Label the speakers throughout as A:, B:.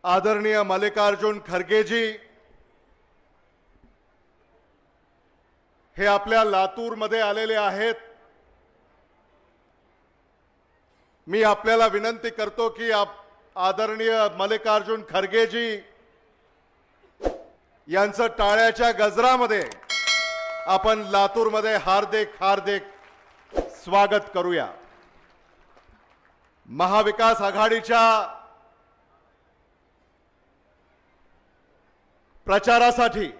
A: आदरणीय मल्लिकार्जुन खरगेजी हे आपल्या लातूरमध्ये आलेले आहेत। मी आपल्याला विनंती करतो की आदरणीय मल्लिकार्जुन खरगेजी यांचं टाळ्याच्या गजरामध्ये आपण लातूरमध्ये हार्दिक हार्दिक स्वागत करूया। महाविकास आघाडीच्या प्रचारासाठी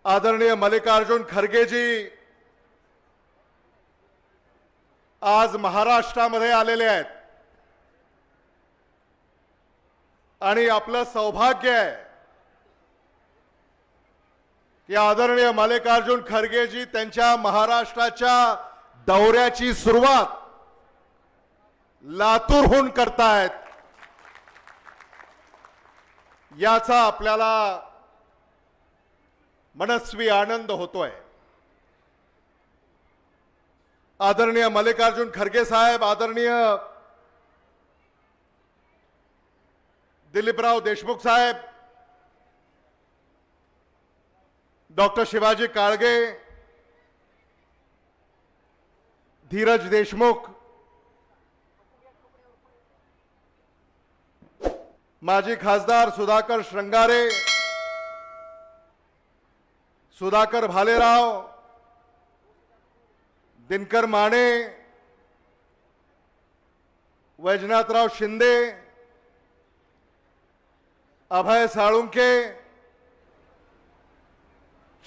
A: आदरणीय मल्लिकार्जुन खरगेजी आज महाराष्ट्रामध्ये आलेले आहेत आणि आपलं सौभाग्य आहे की आदरणीय मल्लिकार्जुन खरगेजी त्यांच्या महाराष्ट्राच्या दौऱ्याची सुरुवात लातूरहून करतायत। याचा आपल्याला मनस्वी आनंद होतोय। आदरणीय मल्लिकार्जुन खरगे साहेब, आदरणीय दिलीपराव देशमुख साहेब, डॉक्टर शिवाजी काळगे, धीरज देशमुख, माजी खासदार सुधाकर श्रंगारे, सुधाकर भालेराव, दिनकर माने, वैजनाथराव शिंदे, अभय साळुंके,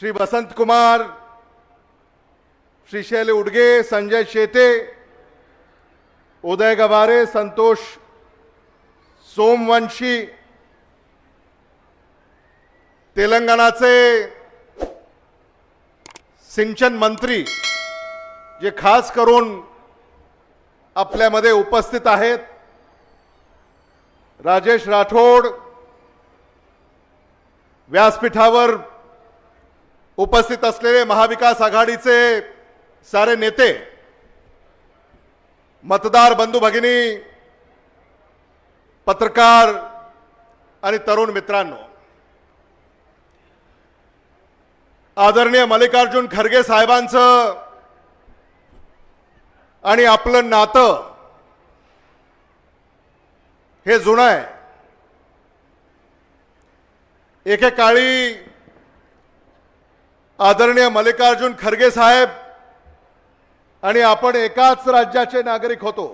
A: श्री वसंत कुमार, श्री शैल उडगे, संजय शेते, उदय गवारे, संतोष सोमवंशी, तेलंगणाचे सिंचन मंत्री जे खास करून आपल्यामध्ये उपस्थित आहेत, राजेश राठोड, व्यासपीठावर उपस्थित असलेले महाविकास आघाडीचे सारे नेते, मतदार बंधू भगिनी, पत्रकार आणि तरुण मित्रांनो, आदरणीय मल्लिकार्जुन खरगे साहेबांचं आणि आपलं नातं हे जुनं आहे। एकेकाळी आदरणीय मल्लिकार्जुन खरगे साहेब आणि आपण एकाच राज्याचे नागरिक होतो।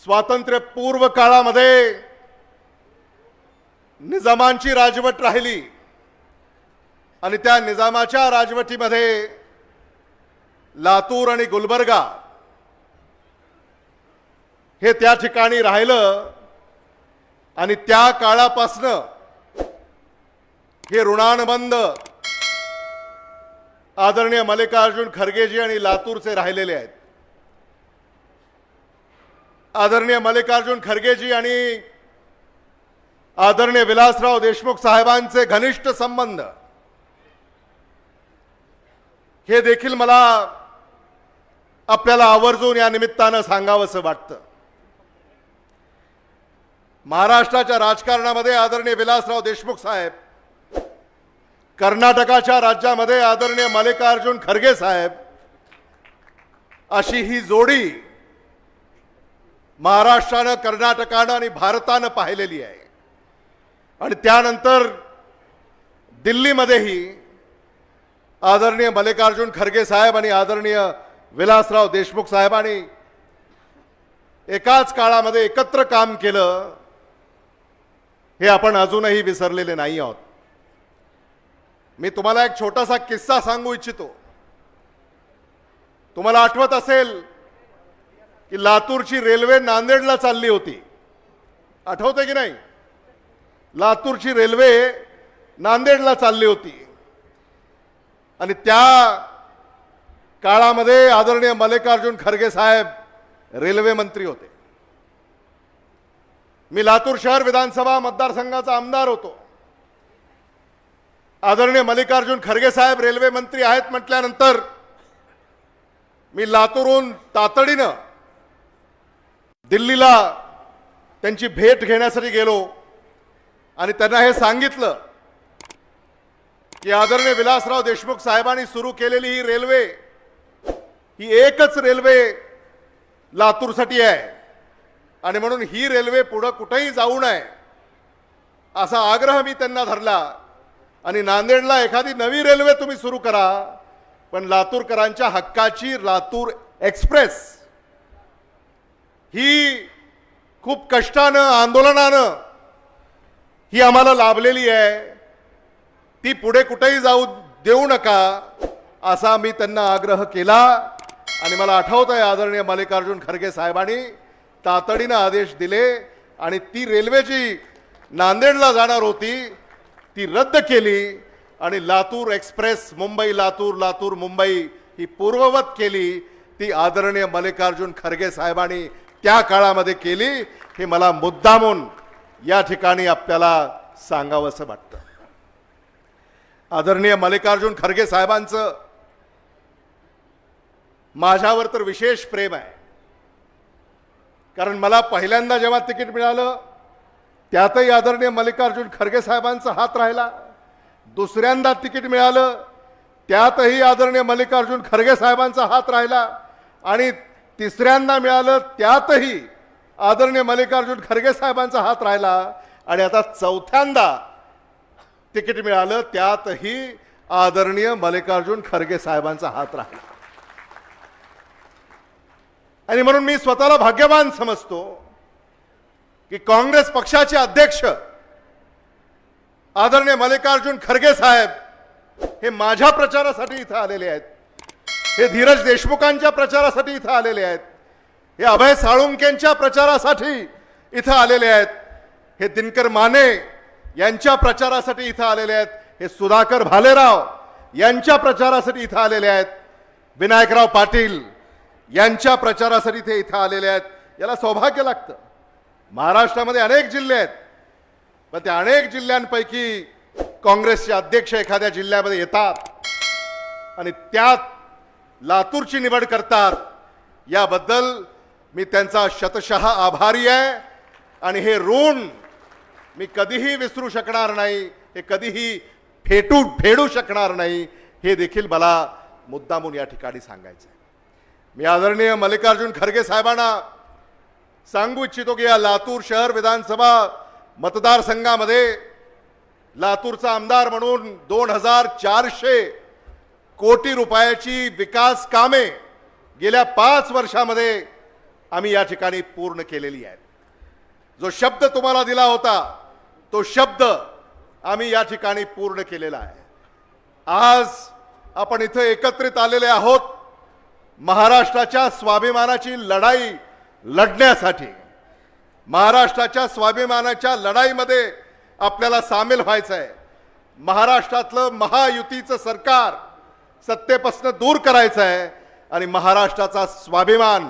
A: स्वातंत्र्यपूर्व काळामध्ये निजामांची राजवट राहिली आणि त्या निजामाच्या राजवटीमध्ये लातूर आणि गुलबर्गा हे त्या ठिकाणी राहिलं आणि त्या काळापासून हे ऋणानुबंध आदरणीय मल्लिकार्जुन खरगेजी आणि लातूरचे राहिलेले आहेत। आदरणीय मल्लिकार्जुन खरगेजी आणि आदरणीय विलासराव देशमुख साहेबांचे घनिष्ठ संबंध हे देखील मला आपल्याला आवर्जून या निमित्तानं सांगावंसं वाटतं। महाराष्ट्राच्या राजकारणामध्ये आदरणीय विलासराव देशमुख साहेब, कर्नाटकाच्या राज्यामध्ये आदरणीय मल्लिकार्जुन खरगे साहेब, अशी ही जोडी महाराष्ट्रानं, कर्नाटकानं आणि भारतानं पाहिलेली आहे। आणि त्यानंतर दिल्लीमध्येही आदरणीय मल्लिकार्जुन खरगे साहेब आणि आदरणीय विलासराव देशमुख साहेबांनी एकाच काळामध्ये एकत्र काम केलं, हे आपण अजूनही विसरलेले नाही आहोत। मी तुम्हाला एक छोटासा किस्सा सांगू इच्छितो। तुम्हाला आठवत असेल की लातूरची रेल्वे नांदेडला चालली होती, आठवते की नाही? लातूरची रेल्वे नांदेडला चालली होती आणि त्या काळामध्ये आदरणीय मल्लिकार्जुन खरगे साहेब रेल्वे मंत्री होते। मी लातूर शहर विधानसभा मतदारसंघाचा आमदार होतो। आदरणीय मल्लिकार्जुन खरगे साहेब रेल्वे मंत्री आहेत म्हटल्यानंतर मी लातूरहून तातडीनं दिल्लीला त्यांची भेट घेण्यासाठी गेलो आणि त्यांना हे सांगितलं की आदरणीय विलासराव देशमुख साहेबांनी सुरू केलेली ही रेल्वे ही एकच रेल्वे लातूरसाठी आहे आणि म्हणून ही रेल्वे पुढे कुठेही जाऊ नये असा आग्रह मी त्यांना धरला आणि नांदेडला एखादी नवी रेल्वे तुम्ही सुरू करा पण लातूरकरांच्या हक्काची लातूर एक्सप्रेस ही खूप कष्टानं आंदोलनानं ही आम्हाला लाभलेली आहे ती पुढे कुठेही जाऊ देऊ नका असा मी त्यांना आग्रह केला आणि मला आठवत आहे आदरणीय मल्लिकार्जुन खरगे साहेबांनी तातडीनं आदेश दिले आणि ती रेल्वे जी नांदेडला जाणार होती ती रद्द केली आणि लातूर एक्सप्रेस मुंबई लातूर लातूर मुंबई ही पूर्ववत केली ती आदरणीय मल्लिकार्जुन खरगे साहेबांनी त्या काळामध्ये केली हे मला मुद्दामून या ठिकाणी आपल्याला सांगावंसं वाटतं। आदरणीय मल्लिकार्जुन खरगे साहेबांचं माझ्यावर तर विशेष प्रेम आहे कारण मला पहिल्यांदा जेव्हा तिकीट मिळालं त्यातही आदरणीय मल्लिकार्जुन खरगे साहेबांचा हात राहिला, दुसऱ्यांदा तिकीट मिळालं त्यातही आदरणीय मल्लिकार्जुन खरगे साहेबांचा हात राहिला आणि तिसऱ्यांदा मिळालं त्यातही आदरणीय मल्लिकार्जुन खरगे साहेबांचा हात राहिला आणि आता चौथ्यांदा तिकीट मिळालं त्यातही आदरणीय मल्लिकार्जुन खरगे साहेबांचा हात राहिला आणि म्हणून मी स्वतःला भाग्यवान समजतो की काँग्रेस पक्षाचे अध्यक्ष आदरणीय मल्लिकार्जुन खरगे साहेब हे माझ्या प्रचारासाठी इथं आलेले आहेत, हे धीरज देशमुखांच्या प्रचारासाठी इथं आलेले आहेत, हे अभय साळुंकेंच्या प्रचारासाठी इथं आलेले आहेत, हे दिनकर माने यांच्या प्रचारासाठी इथं आलेले आहेत, हे सुधाकर भालेराव यांच्या प्रचारासाठी इथं आलेले आहेत, विनायकराव पाटील यांच्या प्रचारासाठी ते इथं आलेले आहेत। याला सौभाग्य लागतं। महाराष्ट्रामध्ये अनेक जिल्हे आहेत पण त्या अनेक जिल्ह्यांपैकी काँग्रेसचे अध्यक्ष एखाद्या जिल्ह्यामध्ये येतात आणि त्यात लातूरची निवड करतात याबद्दल मी त्यांचा शतशः आभारी आहे आणि हे ऋण मी कधीही विसरू शकणार नाही, हे कधीही फेडू शकणार नाही हे देखील मला मुद्दामून या ठिकाणी सांगायचं आहे। मी आदरणीय मल्लिकार्जुन खरगे साहेबांना सांगू इच्छितो की या लातूर शहर विधानसभा मतदारसंघामध्ये लातूरचा आमदार म्हणून 2400 कोटी रुपयाची विकास कामे गेल्या 5 वर्षामध्ये आम्ही या ठिकाणी पूर्ण केलेली आहेत। जो शब्द तुम्हाला दिला होता तो शब्द आम्ही या ठिकाणी पूर्ण केलेला आहे। आज आपण इथे एकत्रित आलेले आहोत महाराष्ट्राच्या स्वाभिमानाची लढाई लढण्यासाठी। महाराष्ट्राच्या स्वाभिमानाच्या लढाईमध्ये आपल्याला सामील व्हायचं आहे। महाराष्ट्रातलं महायुतीचं सरकार सत्तेपासून दूर करायचं आहे आणि महाराष्ट्राचा स्वाभिमान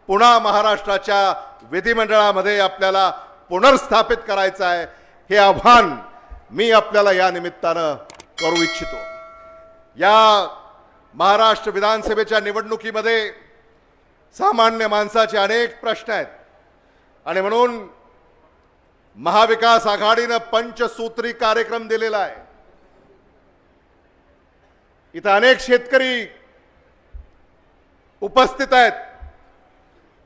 A: पुन्हा महाराष्ट्राच्या विधिमंडळामध्ये आपल्याला पुनर्स्थापित करायचं आहे। हे आव्हान मी आपल्याला या निमित्तानं करू इच्छितो। या महाराष्ट्र विधानसभेच्या निवडणुकीमध्ये सामान्य माणसाचे अनेक प्रश्न आहेत आणि म्हणून महाविकास आघाडीनं पंचसूत्री कार्यक्रम दिलेला आहे। इथं अनेक शेतकरी उपस्थित आहेत।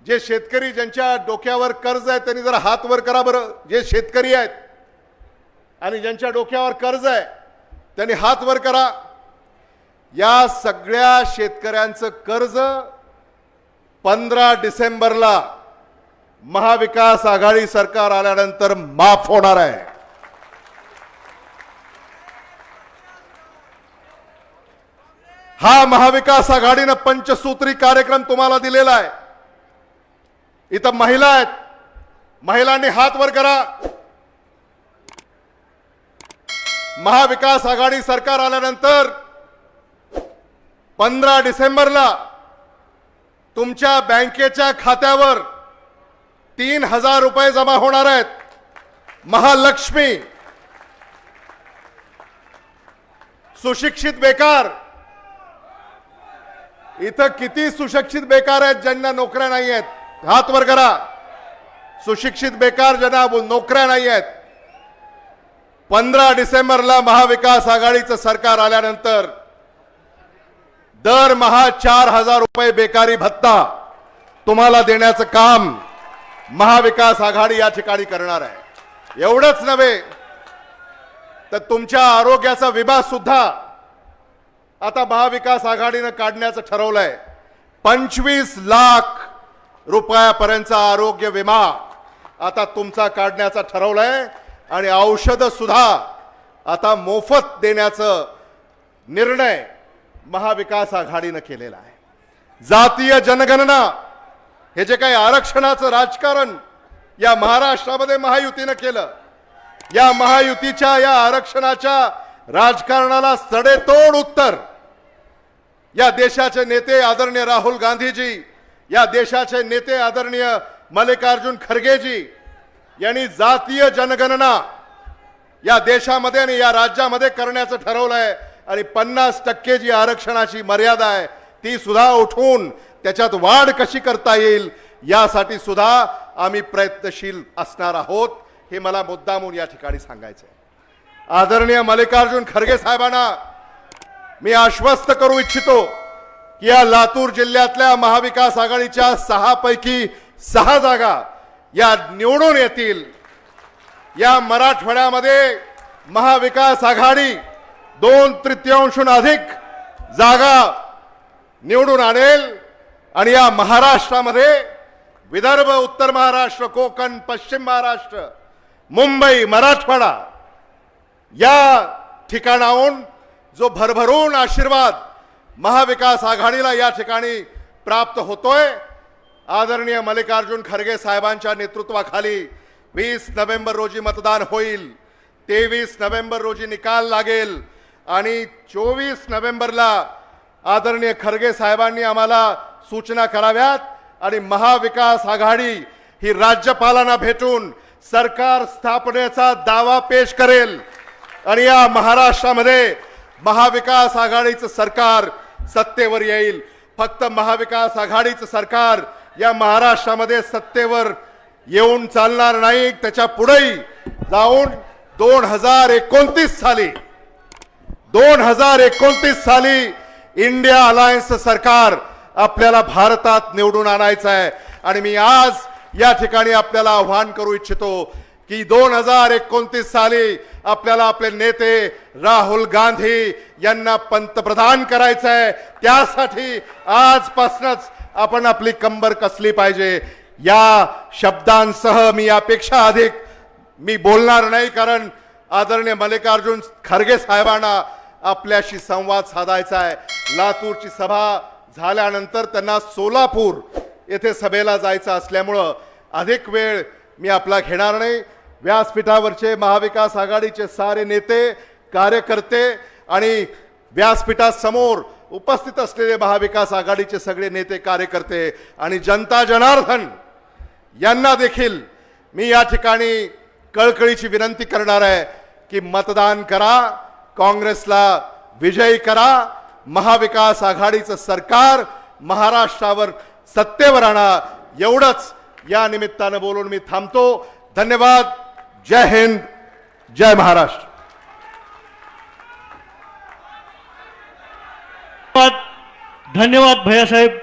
A: जे शेतकरी ज्यांच्या डोक्यावर कर्ज आहे त्यांनी जरा हात वर करा बरं। जे शेतकरी आहेत आणि ज्यांच्या डोक्यावर कर्ज आहे त्यांनी हात वर करा। या सगळ्या शेतकऱ्यांचं कर्ज 15 डिसेंबरला महाविकास आघाडी सरकार आल्यानंतर माफ होणार आहे। हा महाविकास आघाडीनं पंचसूत्री कार्यक्रम तुम्हाला दिलेला आहे। इथं महिला आहेत, महिलांनी हात वर करा। महाविकास आघाडी सरकार आल्यानंतर 15 डिसेंबरला तुमच्या बँकेच्या खात्यावर 3000 रुपये जमा होणार आहेत। महालक्ष्मी सुशिक्षित बेकार, इथं किती सुशिक्षित बेकार आहेत ज्यांना नोकऱ्या नाही आहेत, हात वर करा। सुशिक्षित बेकार ज्यांना नोकऱ्या नाही आहेत, 15 डिसेंबरला महाविकास आघाडीचं सरकार आल्यानंतर दरमहा 4,000 रुपये बेकारी भत्ता तुम्हाला देण्याचं काम महाविकास आघाडी या ठिकाणी करणार आहे। एवढंच नव्हे तर तुमच्या आरोग्याचा विमा सुद्धा आता महाविकास आघाडीनं काढण्याचं ठरवलंय। 25 लाख रुपयापर्यंतचा आरोग्य विमा आता तुमचा काढण्याचा ठरवलंय आणि औषधं सुद्धा आता मोफत देण्याचं निर्णय महाविकास आघाडीनं केलेला आहे। जातीय जनगणना हे जे काही आरक्षणाचं राजकारण या महाराष्ट्रामध्ये महायुतीनं केलं, या महायुतीच्या या आरक्षणाच्या राजकारणाला सडेतोड उत्तर या देशाचे नेते आदरणीय राहुल गांधीजी, या देशाचे नेते आदरणीय मल्लिकार्जुन खरगेजी यांनी जातीय जनगणना या देशामध्ये आणि या राज्यामध्ये करण्याचं ठरवलंय आणि 50% जी आरक्षणाची मर्यादा आहे ती सुद्धा उठवून त्याच्यात वाढ कशी करता येईल यासाठी सुद्धा आम्ही प्रयत्नशील असणार आहोत, हे मला मुद्दामून या ठिकाणी सांगायचं आहे। आदरणीय मल्लिकार्जुन खरगे साहेबांना मी आश्वस्त करू इच्छितो की या लातूर जिल्ह्यातल्या महाविकास आघाडीच्या 6 पैकी 6 जागा या निवडून येतील। या मराठवाड्यामध्ये महाविकास आघाडी 2/3 अधिक जागा निवडून आणेल आणि या महाराष्ट्रामध्ये विदर्भ, उत्तर महाराष्ट्र, कोकण, पश्चिम महाराष्ट्र, मुंबई, मराठवाडा या ठिकाणाहून जो भरभरून आशीर्वाद महाविकास आघाडीला या ठिकाणी प्राप्त होतोय, आदरणीय मल्लिकार्जुन खरगे साहेबांच्या नेतृत्वाखाली 20 नोव्हेंबर रोजी मतदान होईल, 23 नोव्हेंबर रोजी निकाल लागेल आणि 24 नोव्हेंबरला आदरणीय खरगे साहेबांनी आम्हाला सूचना कराव्यात आणि महाविकास आघाडी ही राज्यपालांना भेटून सरकार स्थापनेचा दावा पेश करेल आणि या महाराष्ट्रामध्ये महाविकास आघाडीचं सरकार सत्तेवर येईल। फक्त महाविकास आघाडीचं सरकार या महाराष्ट्रामध्ये सत्तेवर येऊन चालणार नाही, त्याच्या पुढेही जाऊन 2029 साली इंडिया अलायन्सचं सरकार आपल्याला भारतात निवडून आणायचं आहे आणि मी आज या ठिकाणी आपल्याला आव्हान करू इच्छितो की 2029 साली आपल्याला आपले नेते राहुल गांधी यांना पंतप्रधान करायचं आहे। त्यासाठी आजपासूनच आपण आपली कंबर कसली पाहिजे। या शब्दांसह मी यापेक्षा अधिक मी बोलणार नाही, कारण आदरणीय मल्लिकार्जुन खरगे साहेबांना आपल्याशी संवाद साधायचा आहे। लातूरची सभा झाल्यानंतर त्यांना सोलापूर येथे सभेला जायचं असल्यामुळं अधिक वेळ मी आपला घेणार नाही। व्यासपीठावरचे महाविकास आघाडीचे सारे नेते, कार्यकर्ते आणि व्यासपीठासमोर उपस्थित असलेले महाविकास आघाडीचे सगळे नेते, कार्यकर्ते आणि जनता जनार्दन यांना देखील मी या ठिकाणी कळकळीची विनंती करणार आहे की मतदान करा, काँग्रेसला विजयी करा, महाविकास आघाडीचं सरकार महाराष्ट्रावर सत्तेवर आणा। एवढंच या निमित्तानं बोलून मी थांबतो। धन्यवाद। जय हिंद, जय महाराष्ट्र।
B: धन्यवाद भैयासाहेब।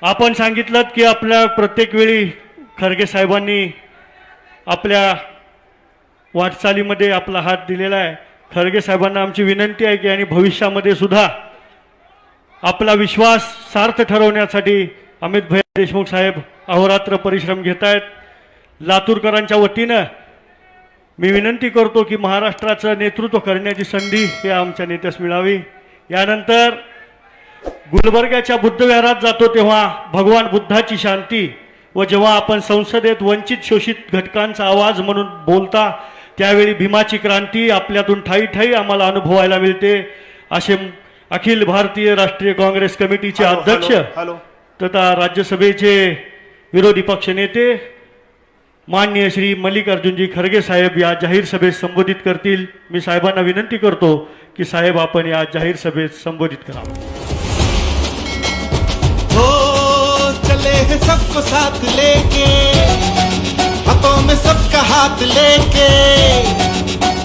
B: आपण सांगितलं की आपल्या प्रत्येक वेळी खरगे साहेबांनी आपल्या वाटचालीमध्ये आपला हात दिलेला आहे। खरगे साहेबांना आमची विनंती आहे की आणि भविष्यामध्ये सुद्धा आपला विश्वास सार्थ ठरवण्यासाठी अमित भैया देशमुख साहेब अहोरात्र परिश्रम घेत आहेत। लातूरकरांच्या वतीनं मी विनंती करतो की महाराष्ट्राचं नेतृत्व करण्याची संधी ही आमच्या नेत्यास मिळावी। यानंतर गुलबर्ग्याच्या बुद्धविहारात जातो तेव्हा भगवान बुद्धाची शांती व जेव्हा आपण संसदेत वंचित शोषित घटकांचा आवाज म्हणून बोलता त्यावेळी भीमाची क्रांती आपल्यातून ठाई ठाई आम्हाला अनुभवायला मिळते। असे अखिल भारतीय राष्ट्रीय काँग्रेस कमिटीचे अध्यक्ष तथा राज्यसभेचे विरोधी पक्ष नेते माननीय श्री मल्लिकार्जुनजी खरगे साहेब या जाहीर सभेत संबोधित करतील। मी साहेबांना विनंती करतो की साहेब आपण या जाहीर सभेत संबोधित करा।
C: चले हैं सबको साथ लेके, हाथों में सबका हाथ लेके,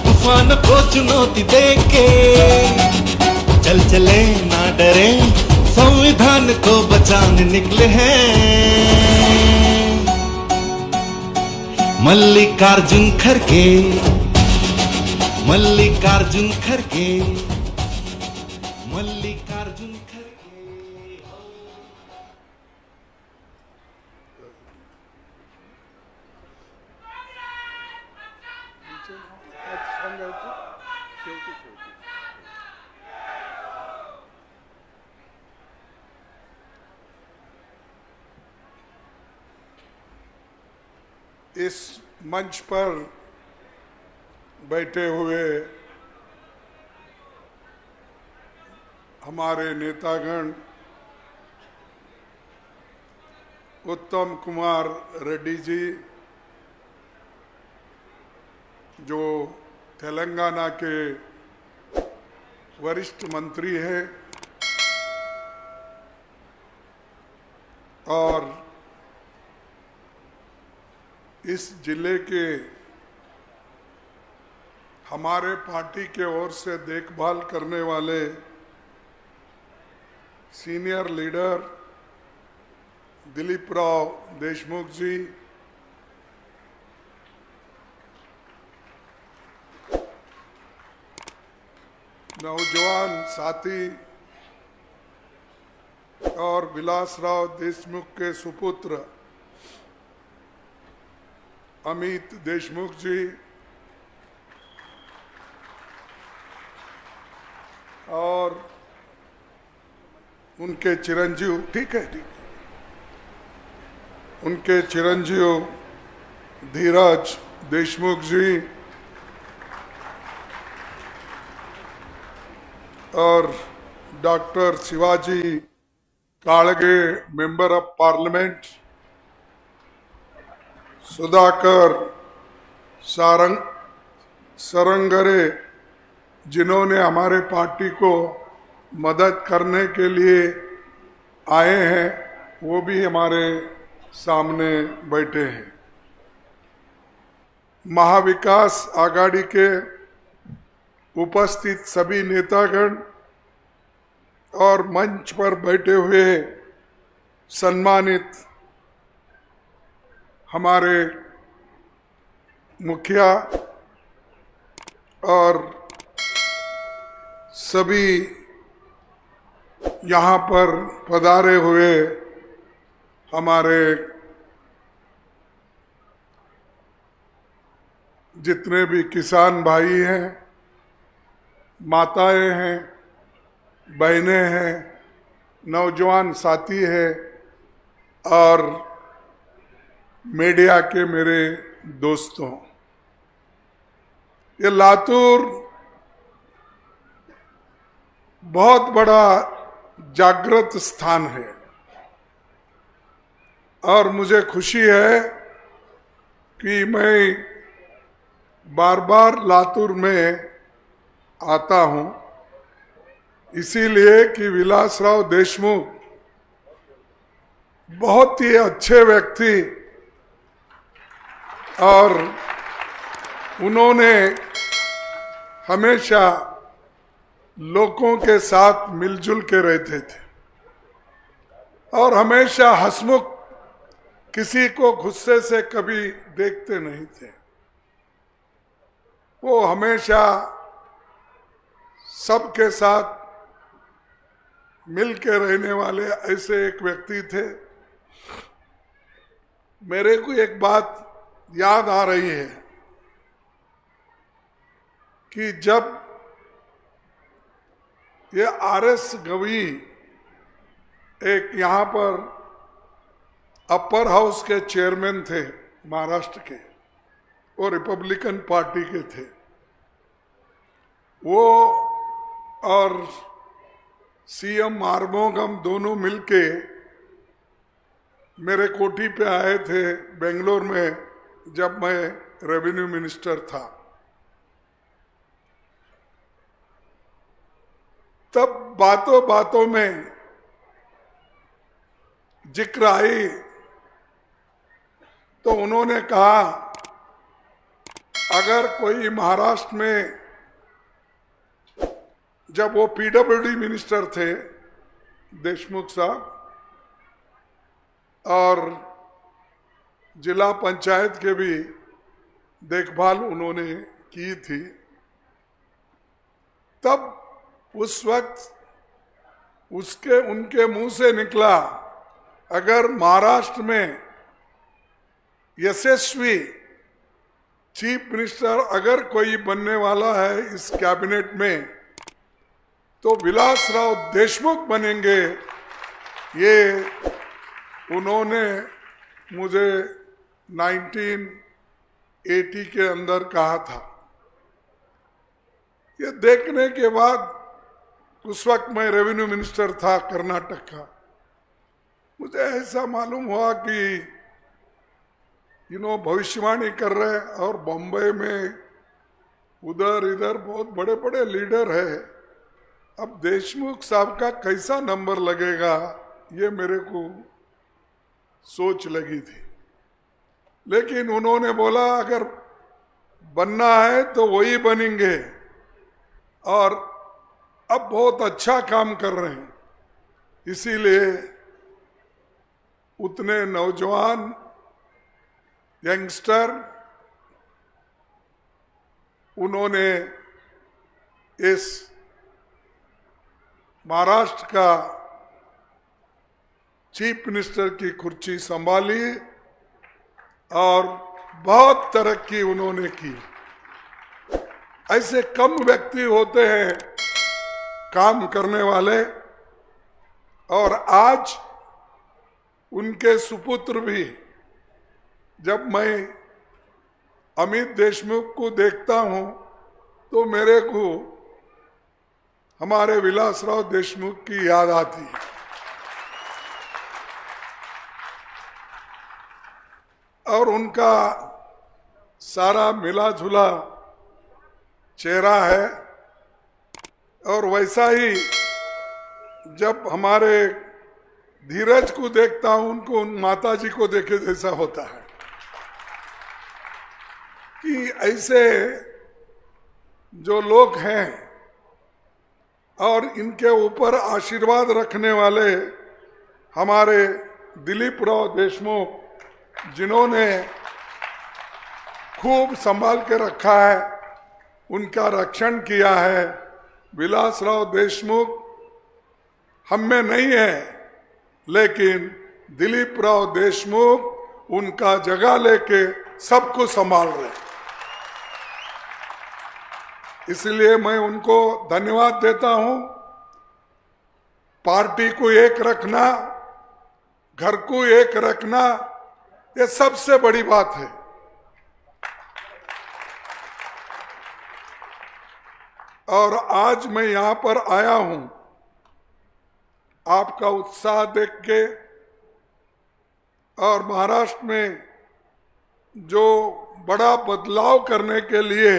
C: तूफान को चुनौती देके, चल चले ना डरे, संविधान को बचाने निकले हैं। मल्लिकार्जुन खड़गे, मल्लिकार्जुन खड़गे, मल्लिकार्जुन खड़गे।
D: इस मंच पर बैठे हुए हमारे नेतागण, उत्तम कुमार रेड्डी जी जो तेलंगाना के वरिष्ठ मंत्री हैं, और इस जिले के हमारे पार्टी के ओर से देखभाल करने वाले सीनियर लीडर दिलीप राव देशमुख जी, नौजवान साथी और विलासराव देशमुख के सुपुत्र अमित देशमुख जी, और उनके चिरंजीव, ठीक है, उनके चिरंजीव धीरज देशमुख जी, और doctor Shivaji Kalge, member of parliament, Sudhakar Sarangre, जिन्होंने हमारे पार्टी को मदद करने के लिए आए हैं, वो भी हमारे सामने बैठे हैं। महाविकास आघाड़ी के उपस्थित सभी नेतागण और मंच पर बैठे हुए सम्मानित हमारे मुखिया और सभी यहाँ पर पधारे हुए हमारे जितने भी किसान भाई हैं, माताएं हैं, बहनें हैं, नौजवान साथी हैं, और मीडिया के मेरे दोस्तों, ये लातूर बहुत बड़ा जागृत स्थान है, और मुझे खुशी है कि मैं बार बार लातूर में आता हूं, इसीलिए कि विलासराव देशमुख बहुत ही अच्छे व्यक्ति, और उन्होंने हमेशा लोगों के साथ मिलजुल के रहते थे और हमेशा हंसमुख, किसी को गुस्से से कभी देखते नहीं थे। वो हमेशा सबके साथ मिल के रहने वाले ऐसे एक व्यक्ति थे। मेरे को एक बात याद आ रही है कि जब ये आरएस गवी एक यहाँ पर अपर हाउस के चेयरमैन थे महाराष्ट्र के, वो रिपब्लिकन पार्टी के थे, वो और सीएम आर्मोगम दोनों मिलके मेरे कोठी पे आए थे बेंगलोर में, जब मैं रेवेन्यू मिनिस्टर था। तब बातों बातों में जिक्र आई तो उन्होंने कहा अगर कोई महाराष्ट्र में, जब वो पीडब्ल्यूडी मिनिस्टर थे देशमुख साहब, और जिला पंचायत के भी देखभाल उन्होंने की थी, तब उस वक्त उनके मुंह से निकला, अगर महाराष्ट्र में यशस्वी चीफ मिनिस्टर अगर कोई बनने वाला है इस कैबिनेट में, तो विलासराव देशमुख बनेंगे। ये उन्होंने मुझे 1980 के अंदर कहा था। ये देखने के बाद, उस वक्त मैं रेवेन्यू मिनिस्टर था कर्नाटक का, मुझे ऐसा मालूम हुआ कि भविष्यवाणी कर रहे, और बॉम्बे में उधर इधर बहुत बड़े बड़े लीडर है, अब देशमुख साहब का कैसा नंबर लगेगा, ये मेरे को सोच लगी थी। लेकिन उन्होंने बोला अगर बनना है तो वही बनेंगे, और अब बहुत अच्छा काम कर रहे हैं। इसीलिए उतने नौजवान यंगस्टर उन्होंने इस महाराष्ट्र का चीफ मिनिस्टर की कुर्सी संभाली और बहुत तरक्की उन्होंने की। ऐसे कम व्यक्ति होते हैं काम करने वाले, और आज उनके सुपुत्र भी, जब मैं अमित देशमुख को देखता हूं तो मेरे को हमारे विलासराव देशमुख की याद आती है। और उनका सारा मिला जुला चेहरा है, और वैसा ही जब हमारे धीरज को देखता हूं, उनको उन माता जी को देखे जैसा होता है कि ऐसे जो लोग हैं और इनके ऊपर आशीर्वाद रखने वाले हमारे दिलीप राव देशमुख, जिन्होंने खूब संभाल के रखा है, उनका रक्षण किया है। विलासराव देशमुख हम में नहीं है, लेकिन दिलीप राव देशमुख उनका जगह लेके सबको संभाल रहे। इसलिए मैं उनको धन्यवाद देता हूं। पार्टी को एक रखना, घर को एक रखना, ये सबसे बड़ी बात है। और आज मैं यहां पर आया हूं आपका उत्साह देख के, और महाराष्ट्र में जो बड़ा बदलाव करने के लिए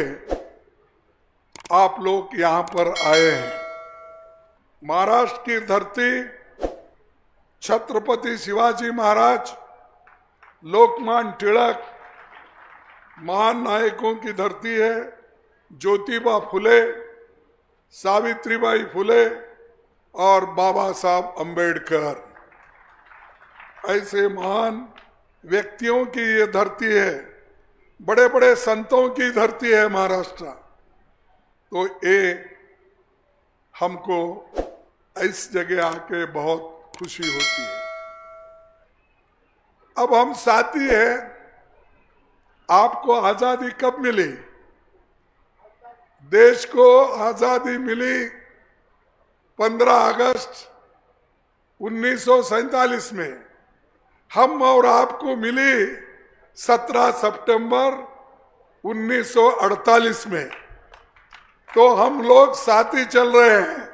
D: आप लोग यहां पर आए हैं। महाराष्ट्र की धरती छत्रपति शिवाजी महाराज, लोकमान्य तिलक, महान नायकों की धरती है। ज्योतिबा फुले, सावित्रीबाई फुले और बाबा साहब अंबेडकर, ऐसे महान व्यक्तियों की ये धरती है। बड़े बड़े संतों की धरती है महाराष्ट्र। तो ये हमको इस जगह आके बहुत खुशी होती है। अब हम साथी हैं। आपको आजादी कब मिली? देश को आजादी मिली 15 अगस्त 1947 में। हम और आपको मिली 17 सितंबर 1948 में। तो हम लोग साथ ही चल रहे हैं।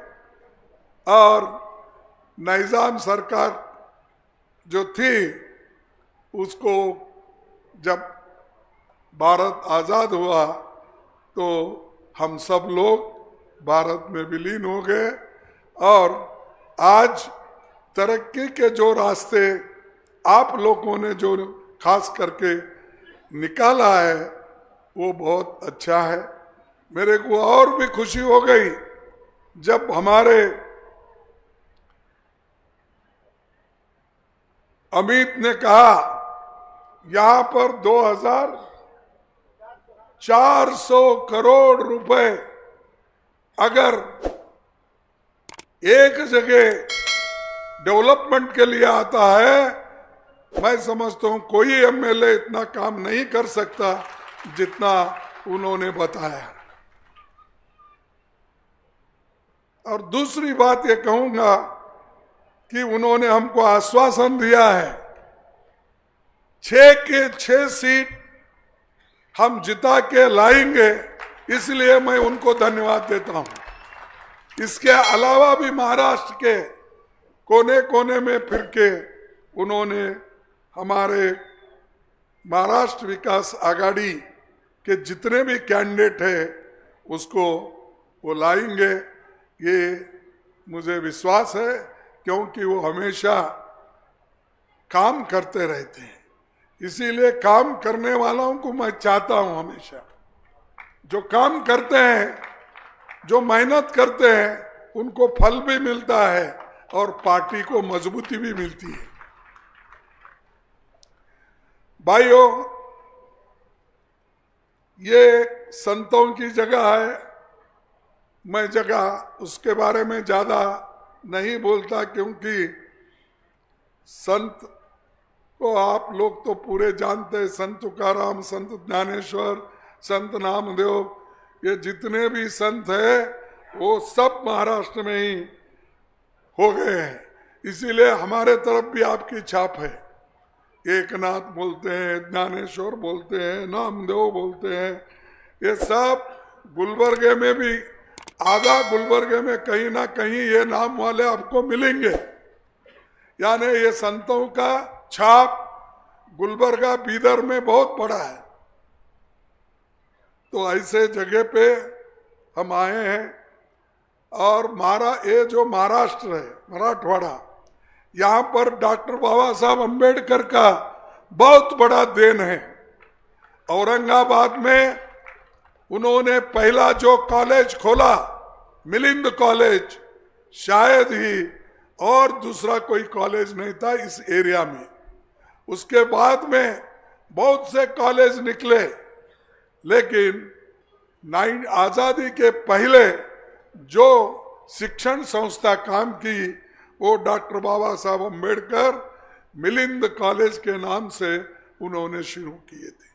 D: और निजाम सरकार जो थी, उसको जब भारत आजाद हुआ तो हम सब लोग भारत में विलीन हो गए। और आज तरक्की के जो रास्ते आप लोगों ने जो खास करके निकाला है वो बहुत अच्छा है। मेरे को और भी खुशी हो गई जब हमारे अमित ने कहा यहां पर 2400 करोड़ रुपए अगर एक जगह डेवलपमेंट के लिए आता है, मैं समझता हूं कोई एमएलए इतना काम नहीं कर सकता जितना उन्होंने बताया। और दूसरी बात ये कहूंगा कि उन्होंने हमको आश्वासन दिया है 6 के 6 सीट हम जिता के लाएंगे, इसलिए मैं उनको धन्यवाद देता हूं। इसके अलावा भी महाराष्ट्र के कोने कोने में फिर के उन्होंने हमारे महाराष्ट्र विकास आघाड़ी के जितने भी कैंडिडेट हैं उसको वो लाएंगे, ये मुझे विश्वास है, क्योंकि वो हमेशा काम करते रहते हैं। इसीलिए काम करने वालों को मैं चाहता हूं, हमेशा जो काम करते हैं, जो मेहनत करते हैं, उनको फल भी मिलता है और पार्टी को मजबूती भी मिलती है। भाइयों, ये संतों की जगह है, मैं जगह उसके बारे में ज्यादा नहीं बोलता, क्योंकि संत को आप लोग तो पूरे जानते हैं। संत तुकाराम, संत ज्ञानेश्वर, संत नामदेव, ये जितने भी संत हैं वो सब महाराष्ट्र में ही हो गए हैं। इसीलिए हमारे तरफ भी आपकी छाप है। एकनाथ बोलते हैं, ज्ञानेश्वर बोलते हैं, नामदेव बोलते हैं, ये सब गुलबर्गे में भी, आधा गुलबर्गे में कहीं ना कहीं ये नाम वाले आपको मिलेंगे। यानी ये संतों का छाप गुलबर्गा, बीदर में बहुत बड़ा है। तो ऐसे जगह पे हम आए हैं। और ये जो महाराष्ट्र है, मराठवाड़ा, यहाँ पर डॉक्टर बाबा साहब अम्बेडकर का बहुत बड़ा देन है। औरंगाबाद में उन्होंने पहला जो कॉलेज खोला, मिलिंद कॉलेज, शायद ही और दूसरा कोई कॉलेज नहीं था इस एरिया में। उसके बाद में बहुत से कॉलेज निकले, लेकिन आजादी के पहले जो शिक्षण संस्था काम की वो डॉक्टर बाबा साहब अम्बेडकर मिलिंद कॉलेज के नाम से उन्होंने शुरू किए थे।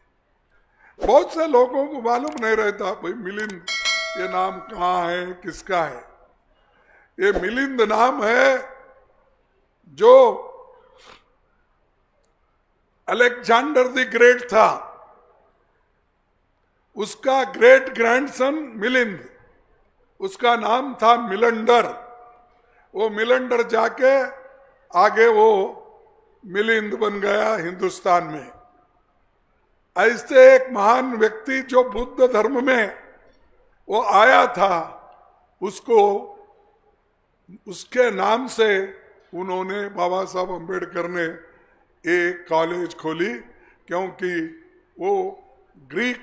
D: बहुत से लोगों को मालूम नहीं रहता भाई मिलिंद ये नाम कहाँ है, किसका है। ये मिलिंद नाम है जो अलेक्जेंडर द ग्रेट था, उसका ग्रेट ग्रैंडसन मिलिंद, उसका नाम था मिलंडर। वो मिलंडर जाके आगे वो मिलिंद बन गया हिंदुस्तान में। ऐसे एक महान व्यक्ति जो बुद्ध धर्म में वो आया था, उसको उसके नाम से उन्होंने, बाबा साहब अम्बेडकर ने एक कॉलेज खोली, क्योंकि वो ग्रीक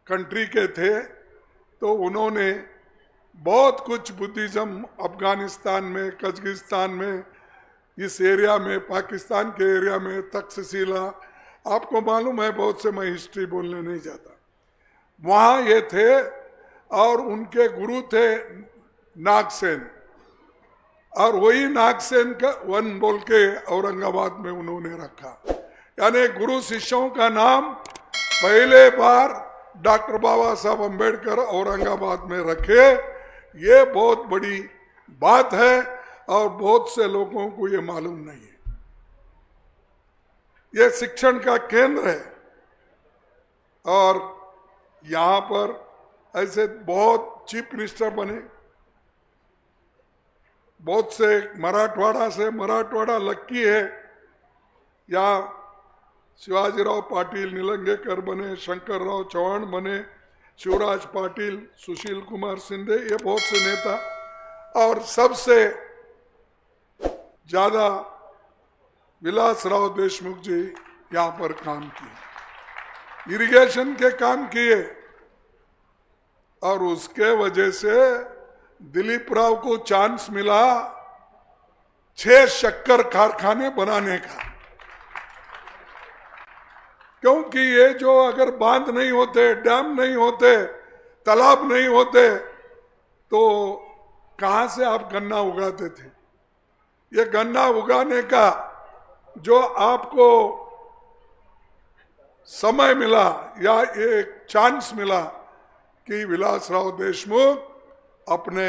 D: कंट्री के थे। तो उन्होंने बहुत कुछ बुद्धिज्म अफगानिस्तान में, कजाकिस्तान में, इस एरिया में, पाकिस्तान के एरिया में, तक्षशिला, आपको मालूम है, बहुत से मैं हिस्ट्री बोलने नहीं जाता, वहाँ ये थे। और उनके गुरु थे नागसेन, और वही नागसेन का वन बोल के औरंगाबाद में उन्होंने रखा। यानी गुरु शिष्यों का नाम पहले बार डॉक्टर बाबा साहब अम्बेडकर औरंगाबाद में रखे। ये बहुत बड़ी बात है और बहुत से लोगों को ये मालूम नहीं है। ये शिक्षण का केंद्र है। और यहाँ पर ऐसे बहुत चीफ मिनिस्टर बने, बहुत से मराठवाड़ा से, मराठवाड़ा लक्की है। यहाँ शिवाजीराव पाटिल निलंगेकर बने, शंकरराव चौहान बने, शिवराज पाटिल, सुशील कुमार शिंदे, ये बहुत से नेता। और सबसे ज्यादा विलासराव देशमुख जी यहाँ पर काम किए, इरिगेशन के काम किए, और उसके वजह से दिलीप राव को चांस मिला 6 शक्कर कारखाने बनाने का। क्योंकि ये जो अगर बांध नहीं होते, डैम नहीं होते, तालाब नहीं होते, तो कहां से आप गन्ना उगाते थे? ये गन्ना उगाने का जो आपको समय मिला या एक चांस मिला कि विलासराव देशमुख अपने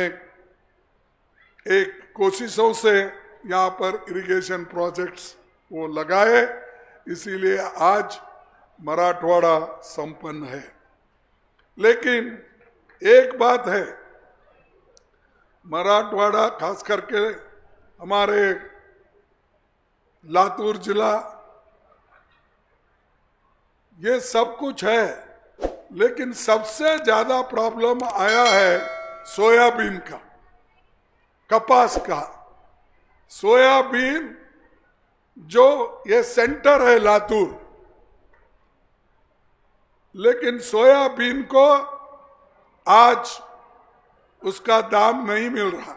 D: एक कोशिशों से यहाँ पर इरिगेशन प्रोजेक्ट्स वो लगाए, इसीलिए आज मराठवाड़ा संपन्न है। लेकिन एक बात है, मराठवाड़ा खास करके हमारे लातूर जिला, ये सब कुछ है, लेकिन सबसे ज्यादा प्रॉब्लम आया है सोयाबीन का, कपास का। सोयाबीन जो ये सेंटर है लातूर, लेकिन सोयाबीन को आज उसका दाम नहीं मिल रहा।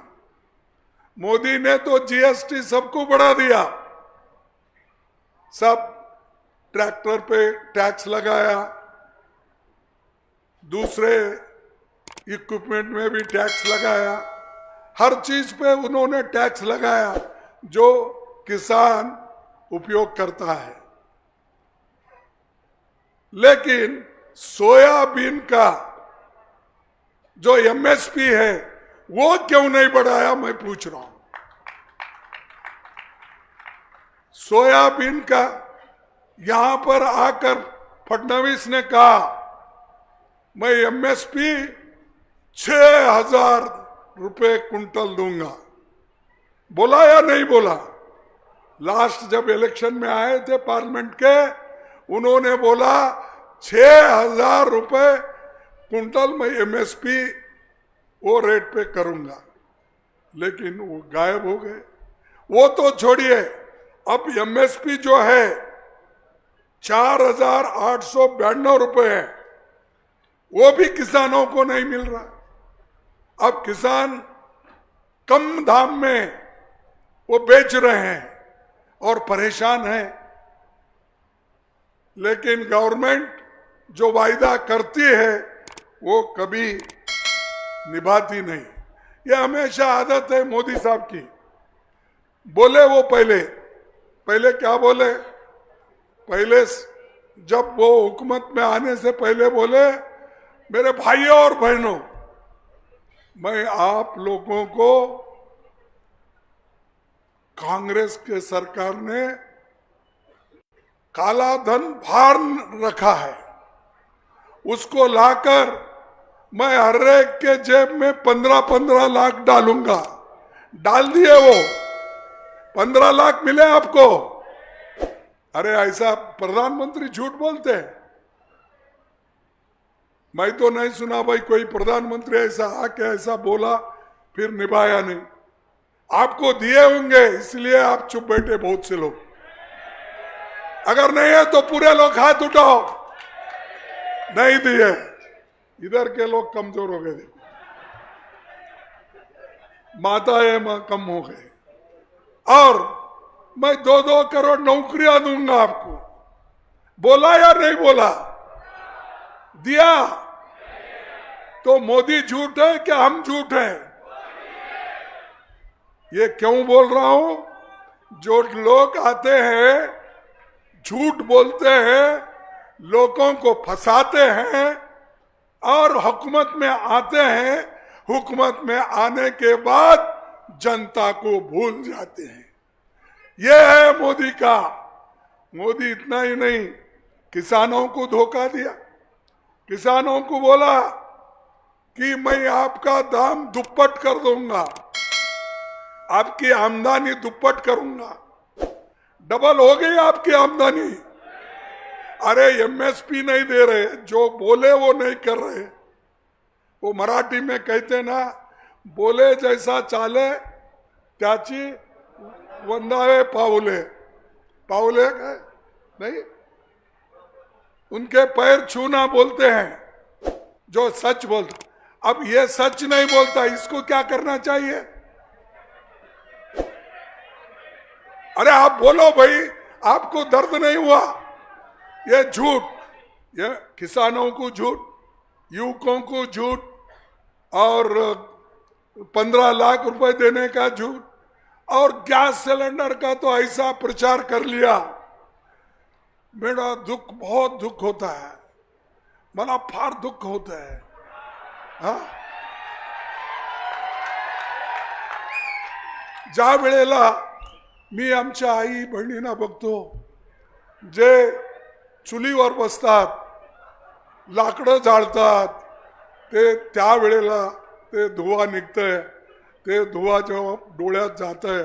D: मोदी ने तो जीएसटी सबको बढ़ा दिया, सब ट्रैक्टर पे टैक्स लगाया, दूसरे इक्विपमेंट में भी टैक्स लगाया, हर चीज पे उन्होंने टैक्स लगाया जो किसान उपयोग करता है। लेकिन सोयाबीन का जो एमएसपी है वो क्यों नहीं बढ़ाया, मैं पूछ रहा हूं। सोयाबीन का यहां पर आकर फडणवीस ने कहा मैं एमएसपी 6,000 रुपए कुंटल दूंगा, बोला या नहीं बोला? लास्ट जब इलेक्शन में आए थे पार्लियामेंट के, उन्होंने बोला 6,000 रुपए कुंटल मैं एमएसपी वो रेट पे करूंगा, लेकिन वो गायब हो गए। वो तो छोड़िए, अब एमएसपी जो है 4,892 रुपए है, वो भी किसानों को नहीं मिल रहा। अब किसान कम दाम में वो बेच रहे हैं और परेशान हैं, लेकिन गवर्नमेंट जो वायदा करती है वो कभी निभाती नहीं। ये हमेशा आदत है मोदी साहब की। बोले वो पहले क्या बोले? पहले जब वो हुकूमत में आने से पहले बोले, मेरे भाइयों और बहनों, मैं आप लोगों को कांग्रेस के सरकार ने काला धन भार रखा है, उसको लाकर मैं हर एक के जेब में 15-15 लाख डालूंगा। डाल दिए वो 15 लाख मिले आपको। अरे ऐसा प्रधानमंत्री झूठ बोलते हैं? मैं तो नहीं सुना भाई कोई प्रधानमंत्री ऐसा आके ऐसा बोला फिर निभाया नहीं। आपको दिए होंगे इसलिए आप चुप बैठे, बहुत से लोग। अगर नहीं है तो पूरे लोग हाथ उठाओ। नहीं दिए, इधर के लोग कमजोर हो गए, देखो माताएं कम हो गए। और मैं 2-2 करोड़ नौकरियां दूंगा आपको, बोला या नहीं बोला? दिया। तो मोदी झूठ है कि हम झूठ हैं? ये क्यों बोल रहा हूं? जो लोग आते हैं झूठ बोलते हैं, लोगों को फंसाते हैं और हुकूमत में आते हैं, हुकूमत में आने के बाद जनता को भूल जाते हैं। ये है मोदी का। मोदी इतना ही नहीं, किसानों को धोखा दिया। किसानों को बोला कि मैं आपका दाम दुप्पट कर दूंगा, आपकी आमदनी दुप्पट करूंगा। डबल हो गई आपकी आमदनी। अरे एमएसपी नहीं दे रहे, जो बोले वो नहीं कर रहे। वो मराठी में कहते ना, बोले जैसा चाले त्याची वंदावे पाऊले. पाऊले काय नहीं, उनके पैर छूना बोलते हैं जो सच बोलता. अब ये सच नहीं बोलता, इसको क्या करना चाहिए? अरे आप बोलो भाई, आपको दर्द नहीं हुआ? ये झूठ, ये किसानों को झूठ, युवकों को झूठ, और 15 लाख रुपए देने का झूठ, और गैस सिलेंडर का तो ऐसा प्रचार कर लिया. मेरा दुख, बहुत दुख होता है, मला फार दुख होत आहे. हा, ज्या वेळेला मी आमच्या आई बहिणींना बघतो जे चुलीवर बसतात, लाकडं जाळतात, ते त्यावेळेला ते धुवा निघतंय, ते धुवा जेव्हा डोळ्यात जातंय,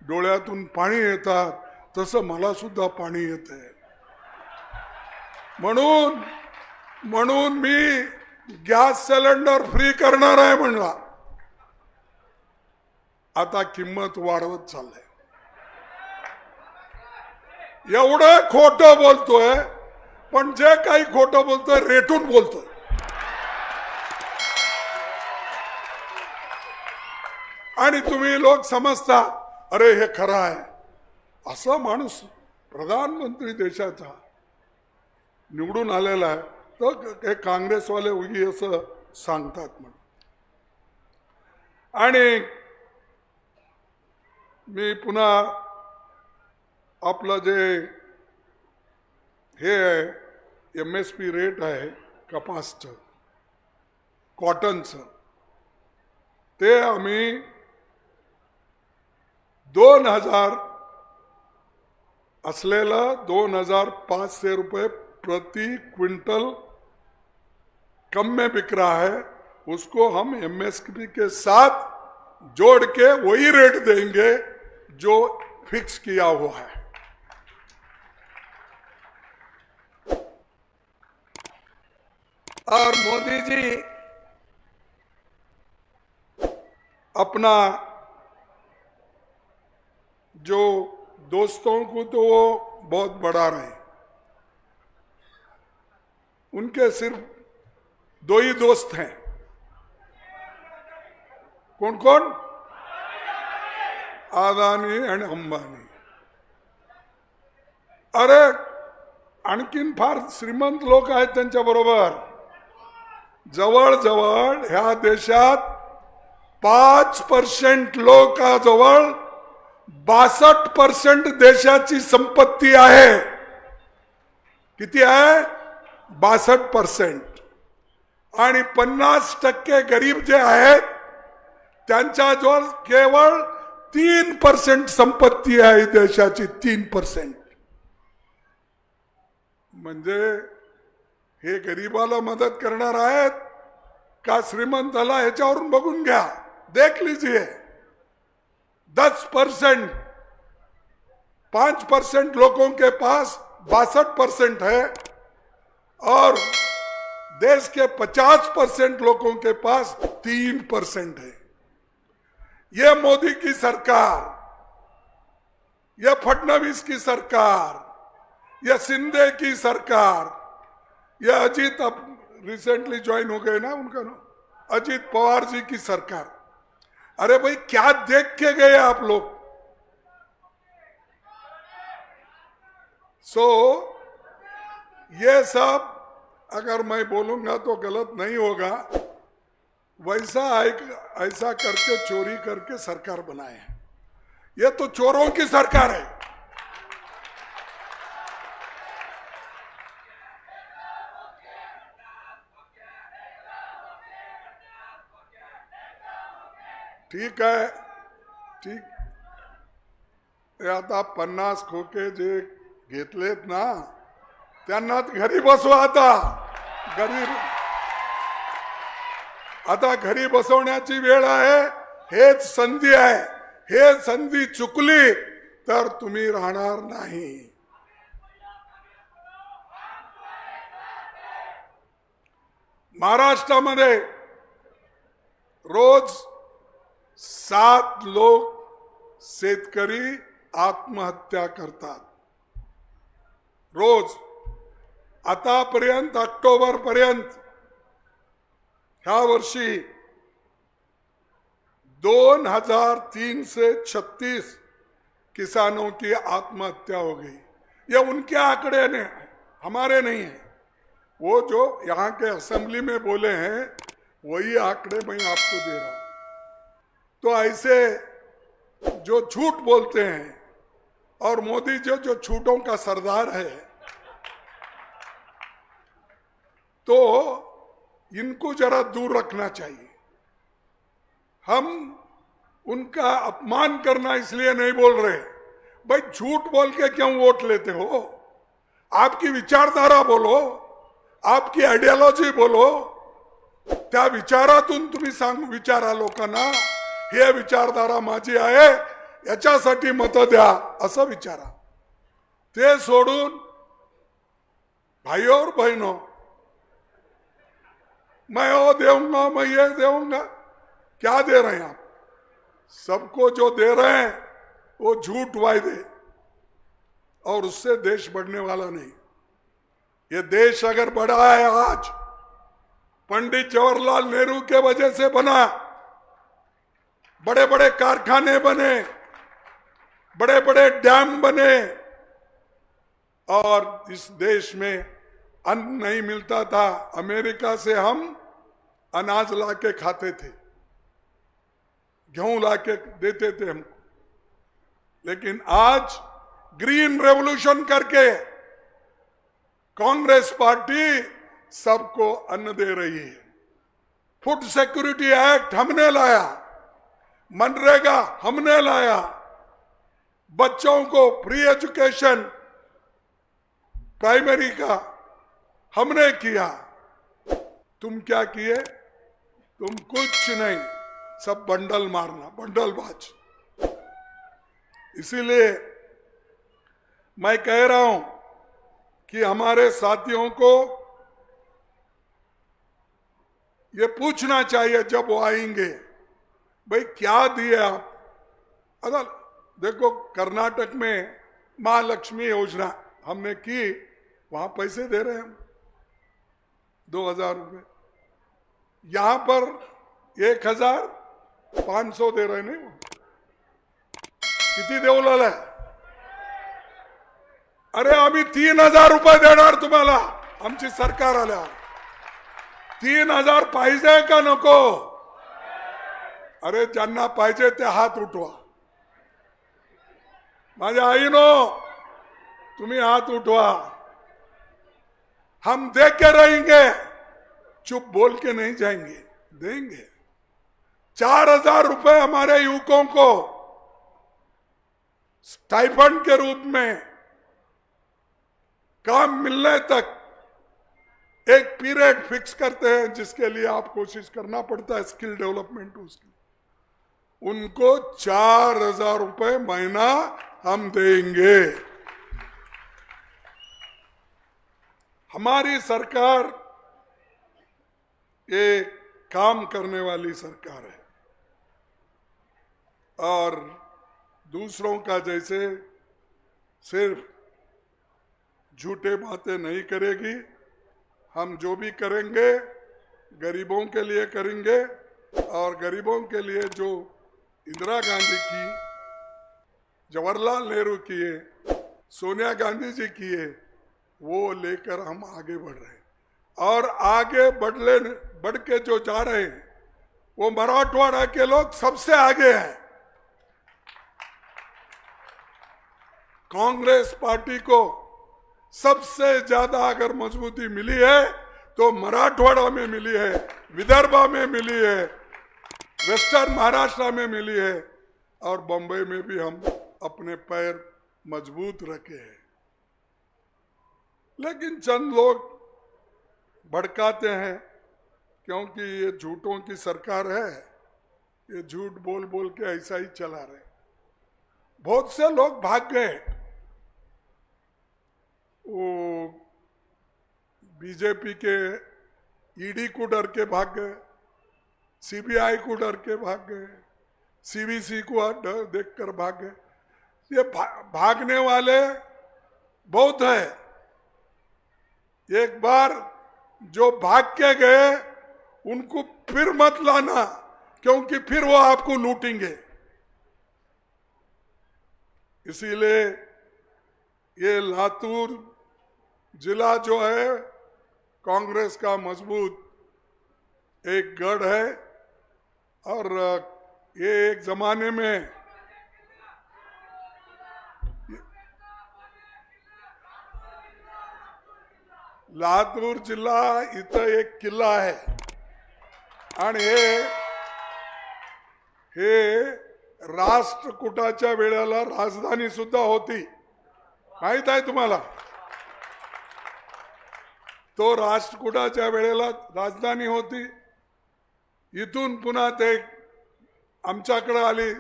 D: डोळ्यातून पाणी येतात, तसं मला सुद्धा पाणी येतंय. म्हणून मी गॅस सिलेंडर फ्री करणार आहे म्हणला. आता किंमत वाढवत चाललंय. एवढं खोटं बोलतोय, पण जे काही खोटं बोलतोय रेटून बोलतोय. आणि तुम्ही लोक समजता अरे हे खरं आहे. असा माणूस प्रधानमंत्री देशाचा निवडून आलेला आहे, तर हे काँग्रेसवाले उगी असं सांगतात म्हणून. आणि मी पुन्हा आपलं जे हे MSP रेट आहे कपासचं, कॉटनचं, ते आम्ही 2000 असलेलं 2500 रुपये प्रति क्विंटल कम में बिक रहा है, उसको हम MSP के साथ जोड़ के वही रेट देंगे जो फिक्स किया हुआ है. और मोदी जी अपना जो दोस्तों को तो वो बहुत बढ़ा रहे हैं. उनके सिर्फ 2 ही दोस्त हैं. कौन कौन? अदानी आणि अंबानी. अरे आणखीन फार श्रीमंत लोक आहेत त्यांच्या बरोबर. जवळजवळ ह्या देशात 5% लोकांजवळ 62% देशाची संपत्ती आहे. किती आहे? 62%. आणि 50% गरीब जे आहेत त्यांच्याजवळ केवळ 3% संपत्ती आहे देशाची. 3%. म्हणजे हे गरीबाला मदत करणार आहेत का श्रीमंताला? ह्याच्यावरून बघून घ्या, देख लीजिए. 10%, 5% लोगों के पास 62% है और देश के 50% लोगों के पास 3% है. ये मोदी की सरकार, ये फडणवीस की सरकार, ये शिंदे की सरकार, ये अजीत अब रिसेंटली ज्वाइन हो गए ना उनका नाम, अजीत पवार जी की सरकार. अरे भाई क्या देख के गए आप लोग? ये सब अगर मैं बोलूंगा तो गलत नहीं होगा. वैसा ऐसा करके चोरी करके सरकार बनाए हैं. ये तो चोरों की सरकार है. ठीक आहे, ठीक. हे आता 50 खोके जे घेतलेत ना त्यांना घरी बसवा. आता घरी बसवण्याची वेळ आहे. हेच संधी आहे. हे संधी चुकली तर तुम्ही राहणार नाही. महाराष्ट्रामध्ये रोज 7 लोक शेतकरी आत्महत्या करतात रोज. आतापर्यंत ऑक्टोबर पर्यंत ह्या वर्षी 2336 किसानों की आत्महत्या हो गई. ये उनके आंकड़े ने, हमारे नहीं है. वो जो यहाँ के असेंबली में बोले हैं वही आंकड़े मैं आपको दे रहा हूं. तो ऐसे जो झूठ बोलते हैं, और मोदी जो झूठों का सरदार है, तो इनको जरा दूर रखना चाहिए. हम उनका अपमान करना इसलिए नहीं बोल रहे. भाई झूठ बोल के क्यों वोट लेते हो? आपकी विचारधारा बोलो, आपकी आयडियोलॉजी बोलो. त्या विचारातून तुम्ही विचारा लोकांना, हे विचारधारा माझी आहे, याच्यासाठी मत द्या असं विचारा. ते सोडून भाइयों और बहनों, मैं वो देऊंगा, मैं ये देऊंगा, क्या दे रहे हैं आप? सबको जो दे रहे हैं वो झूठ वायदे, और उससे देश बढ़ने वाला नहीं. ये देश अगर बढ़ा है आज, पंडित जवाहरलाल नेहरू के वजह से बना. बड़े बड़े कारखाने बने, बड़े बड़े डैम बने, और इस देश में अन्न नहीं मिलता था. अमेरिका से हम अनाज लाके खाते थे, गेहूं लाके देते थे हमको. लेकिन आज ग्रीन रेवोल्यूशन करके कांग्रेस पार्टी सबको अन्न दे रही है. फूड सिक्योरिटी एक्ट हमने लाया, मनरेगा हमने लाया, बच्चों को फ्री एजुकेशन प्राइमरी का हमने किया. तुम क्या किए? तुम कुछ नहीं, सब बंडल मारना, बंडलबाज. इसीलिए मैं कह रहा हूं कि हमारे साथियों को ये पूछना चाहिए जब वो आएंगे, भाई क्या दिए आप? अगर देखो कर्नाटक में महालक्ष्मी योजना हमने की, वहां पैसे दे रहे हैं हम 2000 रुपये. यहां पर 1500 दे रहे. नाही किती देऊ लागलाय? अरे आम्ही 3000 रुपये देणार तुम्हाला आमची सरकार आल्यावर. 3000 पाहिजे का नको? अरे ज्यांना पाहिजे ते हात उठवा. माझ्या आईनो, तुम्ही हात उठवा. हम दे के रहेंगे, चुप बोल के नहीं जाएंगे, देंगे. 4000 रुपए हमारे युवकों को स्टाइपेंड के रूप में काम मिलने तक एक पीरियड फिक्स करते हैं, जिसके लिए आप कोशिश करना पड़ता है, स्किल डेवलपमेंट उसकी. उनको 4000 रुपए महीना हम देंगे. हमारी सरकार ये काम करने वाली सरकार है, और दूसरों का जैसे सिर्फ झूठे बातें नहीं करेगी. हम जो भी करेंगे गरीबों के लिए करेंगे, और गरीबों के लिए जो इंदिरा गांधी की, जवाहरलाल नेहरू किए, सोनिया गांधी जी किए, वो लेकर हम आगे बढ़ रहे हैं. और आगे बढ़ के जो जा रहे हैं, वो मराठवाड़ा के लोग सबसे आगे हैं. कांग्रेस पार्टी को सबसे ज्यादा अगर मजबूती मिली है तो मराठवाड़ा में मिली है, विदर्भा में मिली है, वेस्टर्न महाराष्ट्र में मिली है, और बम्बई में भी हम अपने पैर मजबूत रखे हैं. लेकिन चंद लोग भड़काते हैं, क्योंकि ये झूठों की सरकार है. ये झूठ बोल बोल के ऐसा ही चला रहे. बहुत से लोग भाग गए. वो बीजेपी के ईडी को डर के भाग गए, सीबीआई को डर के भाग गए, सीवीसी को देखकर भाग गए। ये भागने वाले बहुत है। एक बार जो भाग के गए उनको फिर मत लाना, क्योंकि फिर वो आपको लूटेंगे। इसीलिए ये लातूर जिला जो है कांग्रेस का मजबूत एक गढ़ है, और ये एक जमाने में लातूर जिल्हा इथं एक किल्ला आहे, आणि हे राष्ट्रकूटाच्या वेळेला राजधानी सुद्धा होती, माहित आहे तुम्हाला? तो राष्ट्रकूटाच्या वेळेला राजधानी होती. इथून पुन्हा ते आमच्याकडे आली.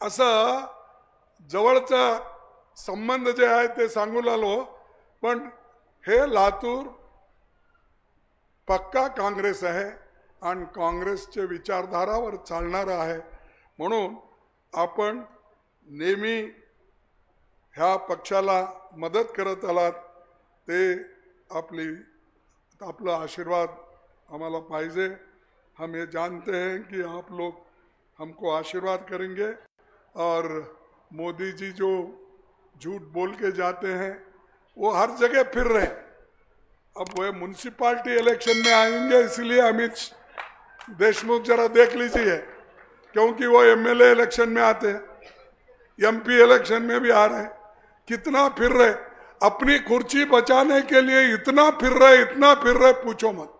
D: असं जवळचा संबंध जे आहे ते सांगू लागलो. पण हे लातूर पक्का काँग्रेस आहे आणि काँग्रेसच्या विचारधारावर चालणारा आहे. म्हणून आपण नेहमी ह्या पक्षाला मदत करत आलात, ते आपला आशीर्वाद हमारा पाहिजे. हम ये जानते हैं कि आप लोग हमको आशीर्वाद करेंगे. और मोदी जी जो झूठ बोल के जाते हैं वो हर जगह फिर रहे. अब वो म्यूनसिपालिटी इलेक्शन में आएंगे, इसलिए अमित देशमुख जरा देख लीजिए, क्योंकि वो एमएलए इलेक्शन में आते हैं, एमपी इलेक्शन में भी आ रहे हैं. कितना फिर रहे, अपनी कुर्सी बचाने के लिए इतना फिर रहे पूछो मत.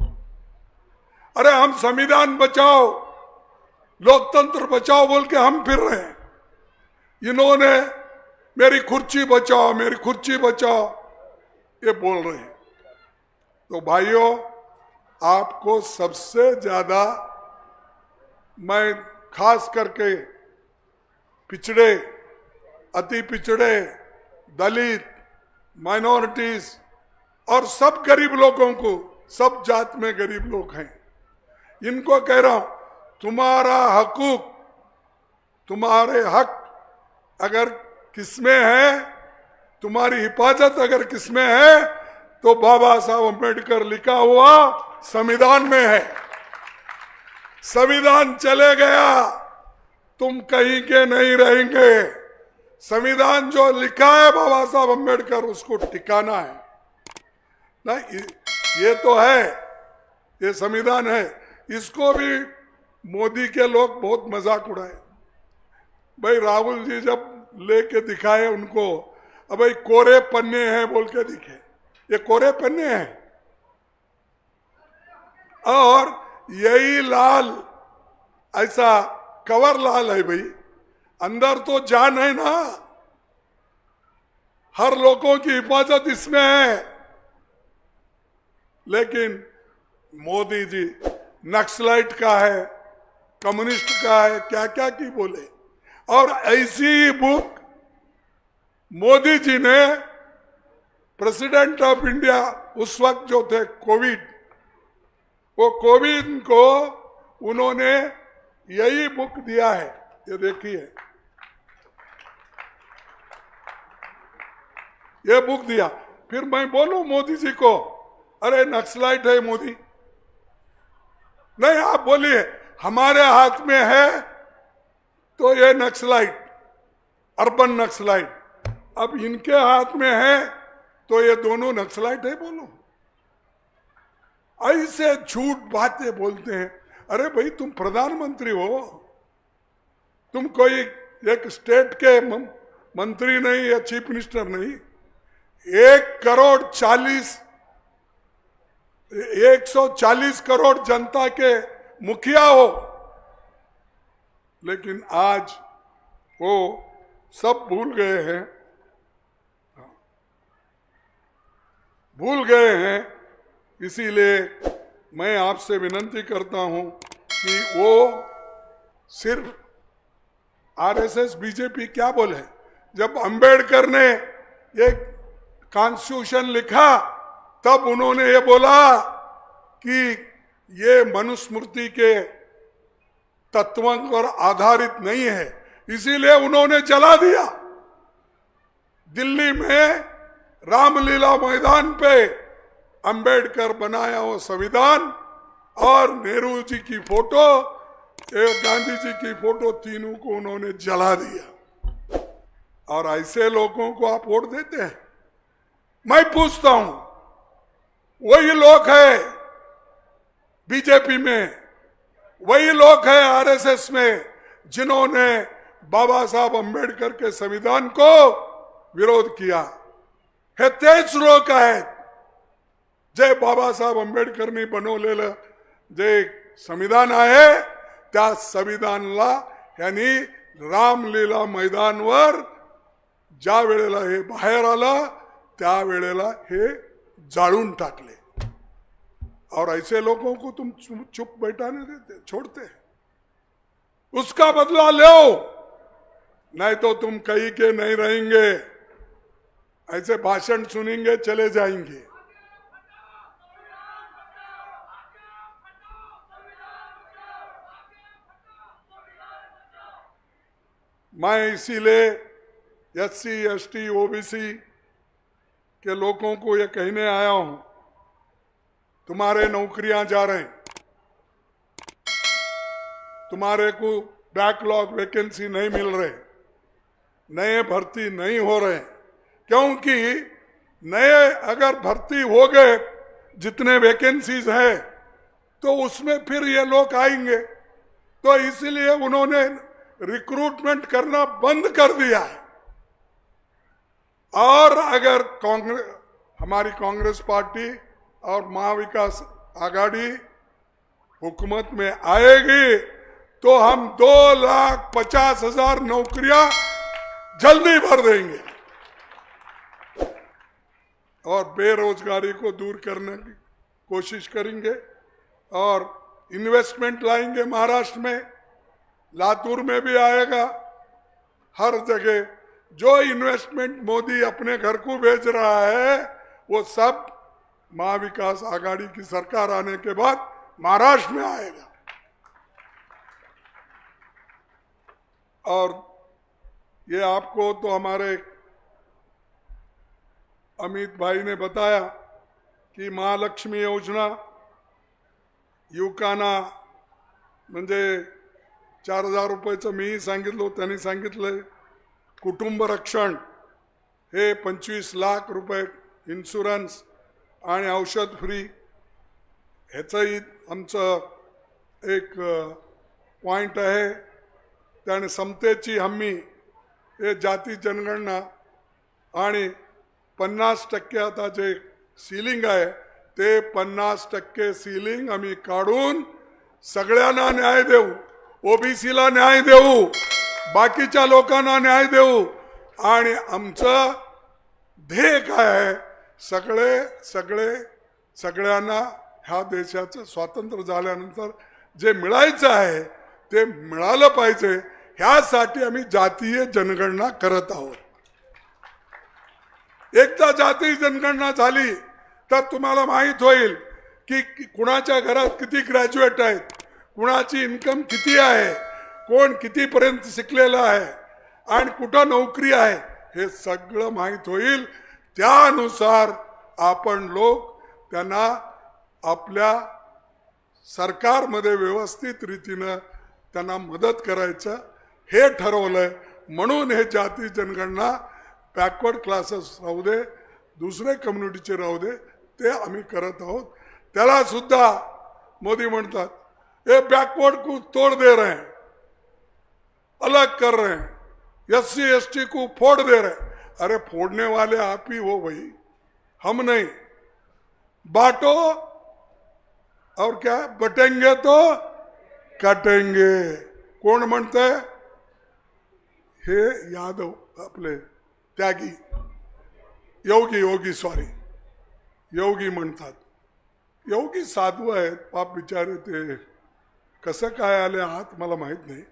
D: अरे हम संविधान बचाओ, लोकतंत्र बचाओ बोल के हम फिर रहे हैं. इन्होंने मेरी कुर्सी बचाओ ये बोल रहे हैं. तो भाइयों, आपको सबसे ज्यादा मैं खास करके पिछड़े, अति पिछड़े, दलित, माइनॉरिटीज और सब गरीब लोगों को, सब जात में गरीब लोग हैं, इनको कह रहा हूं, तुम्हारा हकूक, तुम्हारे हक अगर किसमें है, तुम्हारी हिफाजत अगर किसमें है, तो बाबा साहब अम्बेडकर लिखा हुआ संविधान में है. संविधान चले गया, तुम कहीं के नहीं रहेंगे. संविधान जो लिखा है बाबा साहब अम्बेडकर, उसको टिकाना है ना. ये तो है, ये संविधान है. इसको भी मोदी के लोग बहुत मजाक उड़ाए. भाई राहुल जी जब लेके दिखाए उनको, अब भाई कोरे पन्ने हैं बोल के दिखे, ये कोरे पन्ने हैं. और यही लाल ऐसा कवर लाल है भाई, अंदर तो जान है ना. हर लोगों की हिफाजत इसमें है. लेकिन मोदी जी नक्सलाइट का है, कम्युनिस्ट का है, क्या क्या की बोले. और ऐसी ही बुक मोदी जी ने प्रेसिडेंट ऑफ इंडिया उस वक्त जो थे कोविड, वो कोविड को उन्होंने यही बुक दिया है. ये देखिए, ये बुक दिया. फिर मैं बोलूं मोदी जी को, अरे नक्सलाइट है मोदी? नहीं, आप बोलिए हमारे हाथ में है तो ये नक्सलाइट, अर्बन नक्सलाइट. अब इनके हाथ में है तो ये दोनों नक्सलाइट है. बोलो, ऐसे झूठ बातें बोलते हैं. अरे भाई, तुम प्रधानमंत्री हो, तुम कोई एक स्टेट के मंत्री नहीं या चीफ मिनिस्टर नहीं. 140 करोड़ जनता के मुखिया हो. लेकिन आज वो सब भूल गए हैं. इसीलिए मैं आपसे विनती करता हूं कि वो सिर्फ आरएसएस, बीजेपी क्या बोले. जब अंबेडकर ने ये कॉन्स्टिट्यूशन लिखा, तब उन्होंने ये बोला कि ये मनुस्मृति के तत्वों पर आधारित नहीं है, इसीलिए उन्होंने जला दिया। दिल्ली में रामलीला मैदान पे अंबेडकर बनाया वो संविधान और नेहरू जी की फोटो, गांधी जी की फोटो, तीनों को उन्होंने जला दिया। और ऐसे लोगों को आप वोट देते हैं? मैं पूछता हूं, वही लोग है बीजेपी में, वही लोग हैं आरएसएस में जिन्होंने बाबा साहब अंबेडकर के संविधान को विरोध किया हे। तेच लोक आहेत जे बाबासाहेब आंबेडकरनी बनवलेलं जे संविधान आहे त्या संविधानाला यांनी रामलीला मैदानवर ज्या वेळेला हे बाहेर आलं त्यावेळेला हे जाळून टाकले। और ऐसे लोगों को तुम चुप बैठाने देते, छोड़ते, उसका बदला लो, नहीं तो तुम कहीं के नहीं रहेंगे। ऐसे भाषण सुनेंगे चले जाएंगे। मैं इसीलिए एससी एसटी ओबीसी के लोगों को ये कहने आया हूं, तुम्हारे नौकरियां जा रहे हैं, तुम्हारे को बैकलॉग वैकेंसी नहीं मिल रहे, नए भर्ती नहीं हो रहे, क्योंकि नए अगर भर्ती हो गए जितने वैकेंसीज है तो उसमें फिर ये लोग आएंगे। तो इसलिए उन्होंने रिक्रूटमेंट करना बंद कर दिया है। और अगर हमारी कांग्रेस पार्टी और महाविकास आघाड़ी हुकूमत में आएगी तो हम 2,50,000 नौकरियां जल्दी भर देंगे और बेरोजगारी को दूर करने की कोशिश करेंगे और इन्वेस्टमेंट लाएंगे। महाराष्ट्र में, लातूर में भी आएगा, हर जगह जो इन्वेस्टमेंट मोदी अपने घर को भेज रहा है वो सब महाविकास आघाड़ी की सरकार आने के बाद महाराष्ट्र में आएगा। और ये आपको तो हमारे अमित भाई ने बताया की महालक्ष्मी योजना युवकांना म्हणजे 4,000 रुपयाचं मीही सांगितलं, त्यांनी सांगितलंय। कुटुंब रक्षण हे 25 लाख रुपये इन्शुरन्स आणि औषध फ्री, ह्याचंही आमचं एक पॉइंट आहे। त्याने समतेची हमी हे जाती जनगणना आणि 50% आता जे सीलिंग आहे ते 50% सीलिंग आम्ही काढून सगळ्यांना न्याय देऊ, ओबीसीला न्याय देऊ, बाकीच्या लोकांना न्याय देऊ। आणि आमचं ध्येय काय आहे, सगळ्यांना ह्या देशाचं स्वातंत्र्य झाल्यानंतर जे मिळायचं आहे ते मिळालं पाहिजे, ह्यासाठी आम्ही जातीय जनगणना करत आहोत। एकदा जातीय जनगणना झाली तर तुम्हाला माहित होईल की कुणाच्या घरात किती ग्रॅज्युएट आहेत, कुणाची इन्कम किती आहे, कोण कितीपर्यंत शिकलेला आहे आणि कुठं नोकरी आहे, हे सगळं माहित होईल। त्यानुसार आपण लोक त्यांना आपल्या सरकारमध्ये व्यवस्थित रीतीने त्यांना मदत करायचं हे ठरवलंय। म्हणून हे जाती जनगणना बॅकवर्ड क्लासेस राहू दे, दुसरे कम्युनिटीचे राहू दे, ते आम्ही करत आहोत। त्याला सुद्धा मोदी म्हणतात ये बैकवर्ड को तोड़ दे रहे हैं, अलग कर रहे हैं, एससी एसटी को फोड़ दे रहे हैं। अरे फोड़ने वाले आप ही हो भाई, हम नहीं। बांटो और क्या बटेंगे तो काटेंगे। कोण म्हणतंय? हे यादव आपले त्यागी योगी म्हणतात। योगी साधू आहेत, पाप बिचारे, ते कसं काय आले आहात मला माहित नाही।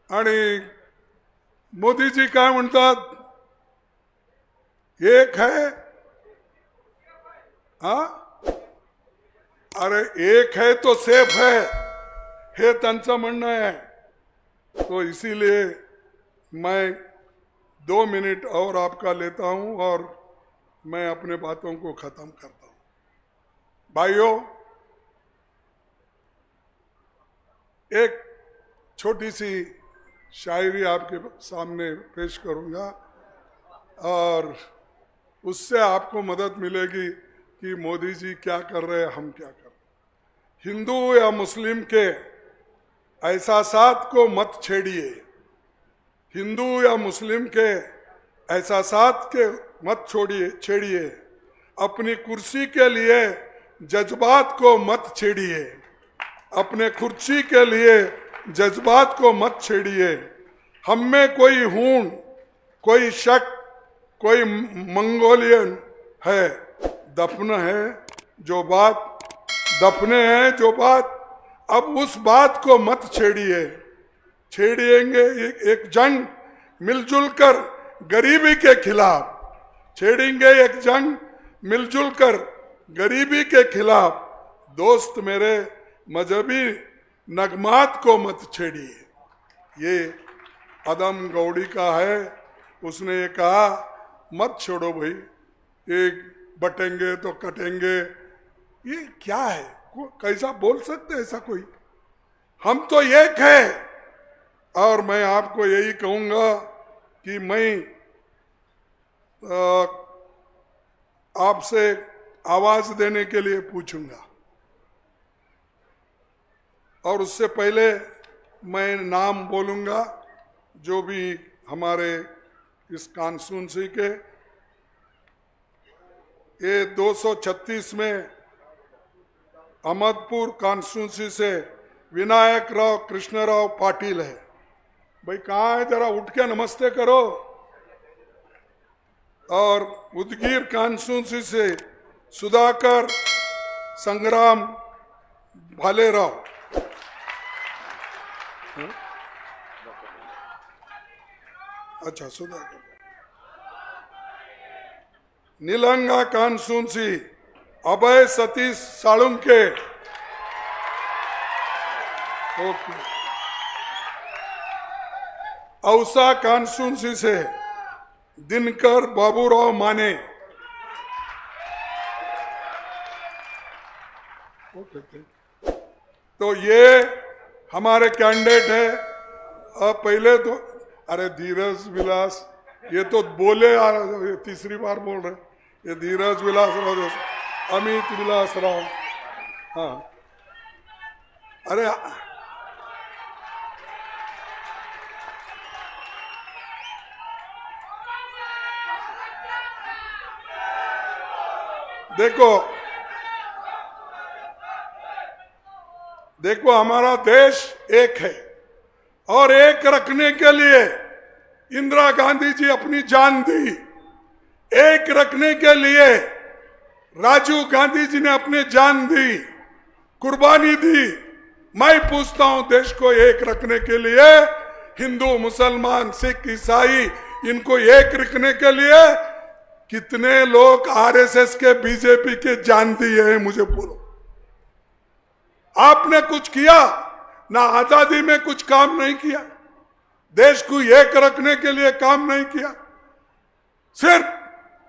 D: आणि मोदीजी काय म्हणतात, एक है, हाँ, अरे एक है तो सेफ है, हे त्यांचं म्हणणं है। तो इसीलिए मैं 2 मिनट और आपका लेता हूं और मैं अपने बातों को खत्म करता हूं। भाइयों, एक छोटी सी शायरी आपके सामने पेश करूंगा और उससे आपको मदद मिलेगी कि मोदी जी क्या कर रहे हैं, हम क्या कर रहे हैं। हिंदू या मुस्लिम के एहसासात को मत छेड़िए, हिंदू या मुस्लिम के एहसासात के मत छेड़िए, अपनी कुर्सी के लिए जज्बात को मत छेड़िए, अपने कुर्सी के लिए जज्बात को मत छेड़िए। हम में कोई हून, कोई शक, कोई मंगोलियन है, दफन है जो बात, दफने हैं जो बात, अब उस बात को मत छेड़िए। छेड़िएंगे एक जंग मिलजुल कर गरीबी के खिलाफ, छेड़ेंगे एक जंग मिलजुल कर गरीबी के खिलाफ। दोस्त मेरे मजहबी नगमात को मत छेड़िए। ये अदम गौड़ी का है। उसने ये कहा मत छोड़ो भाई, एक बटेंगे तो कटेंगे। ये क्या है, कैसा बोल सकते ऐसा कोई? हम तो एक है। और मैं आपको यही कहूंगा कि मैं आपसे आवाज देने के लिए पूछूंगा और उससे पहले मैं नाम बोलूंगा जो भी हमारे इस कॉन्स्टिट्यूंसी के। ये 236 में अहमदपुर कॉन्स्टिट्यूंसी से विनायक राव कृष्णराव पाटिल है। भाई कहाँ है, जरा उठ के नमस्ते करो। और उदगीर कॉन्स्टिट्यूंसी से सुधाकर संग्राम भालेराव, अच्छा सुधाकर। नीलंगा कॉन्स्टिट्यूंसी अभय सतीश साळुंके, ओके। औसा कॉन्स्टिट्यूंसी से दिनकर बाबूराव माने, ओके। तो ये हमारे कैंडिडेट है। अब पहले तो अरे धीरज विलास, ये तो बोले आ रहे, ये तीसरी बार बोल रहे, ये धीरज विलास राव, अमित विलास राव, हाँ। अरे देखो हमारा देश एक है और एक रखने के लिए इंदिरा गांधी जी अपनी जान दी। एक रखने के लिए राजीव गांधी जी ने अपनी जान दी, कुर्बानी दी। मैं पूछता हूं, देश को एक रखने के लिए हिंदू, मुसलमान, सिख, ईसाई, इनको एक रखने के लिए कितने लोग आरएसएस के, बीजेपी के जान दिए हैं? मुझे बोलो। आपने कुछ किया ना? आजादी में कुछ काम नहीं किया, देश को एक रखने के लिए काम नहीं किया। सिर्फ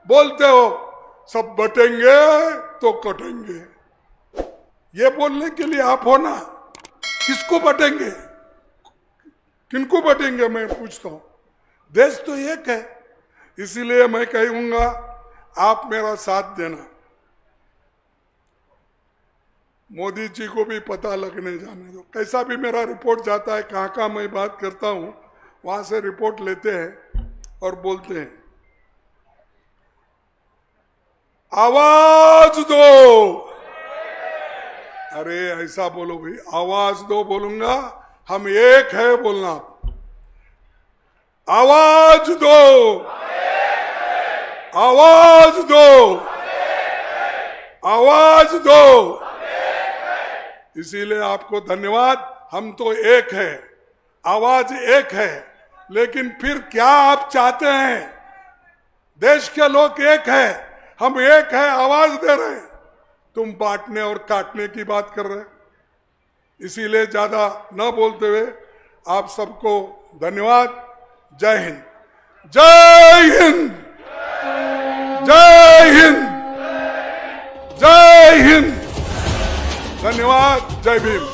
D: बोलते हो सब बटेंगे तो कटेंगे। ये बोलने के लिए आप हो ना? किसको बटेंगे, किनको बटेंगे? मैं पूछता हूं। देश तो एक है। इसीलिए मैं कहूंगा आप मेरा साथ देना। मोदी जी को भी पता लगने जाने दो। कैसा भी मेरा रिपोर्ट जाता है, कहाँ कहाँ मैं बात करता हूं, वहां से रिपोर्ट लेते हैं और बोलते हैं आवाज दो। अरे ऐसा बोलो भाई, आवाज दो बोलूंगा, हम एक है बोलना। आवाज दो, आवाज दो, आवाज दो। इसीलिए आपको धन्यवाद। हम तो एक है, आवाज एक है, लेकिन फिर क्या आप चाहते हैं? देश के लोग एक है, हम एक है, आवाज दे रहे हैं। तुम बांटने और काटने की बात कर रहे हैं। इसीलिए ज्यादा न बोलते हुए आप सबको धन्यवाद। जय हिंद, जय हिंद, जय हिंद, जय हिंद। धन्यवाद। जय भीम।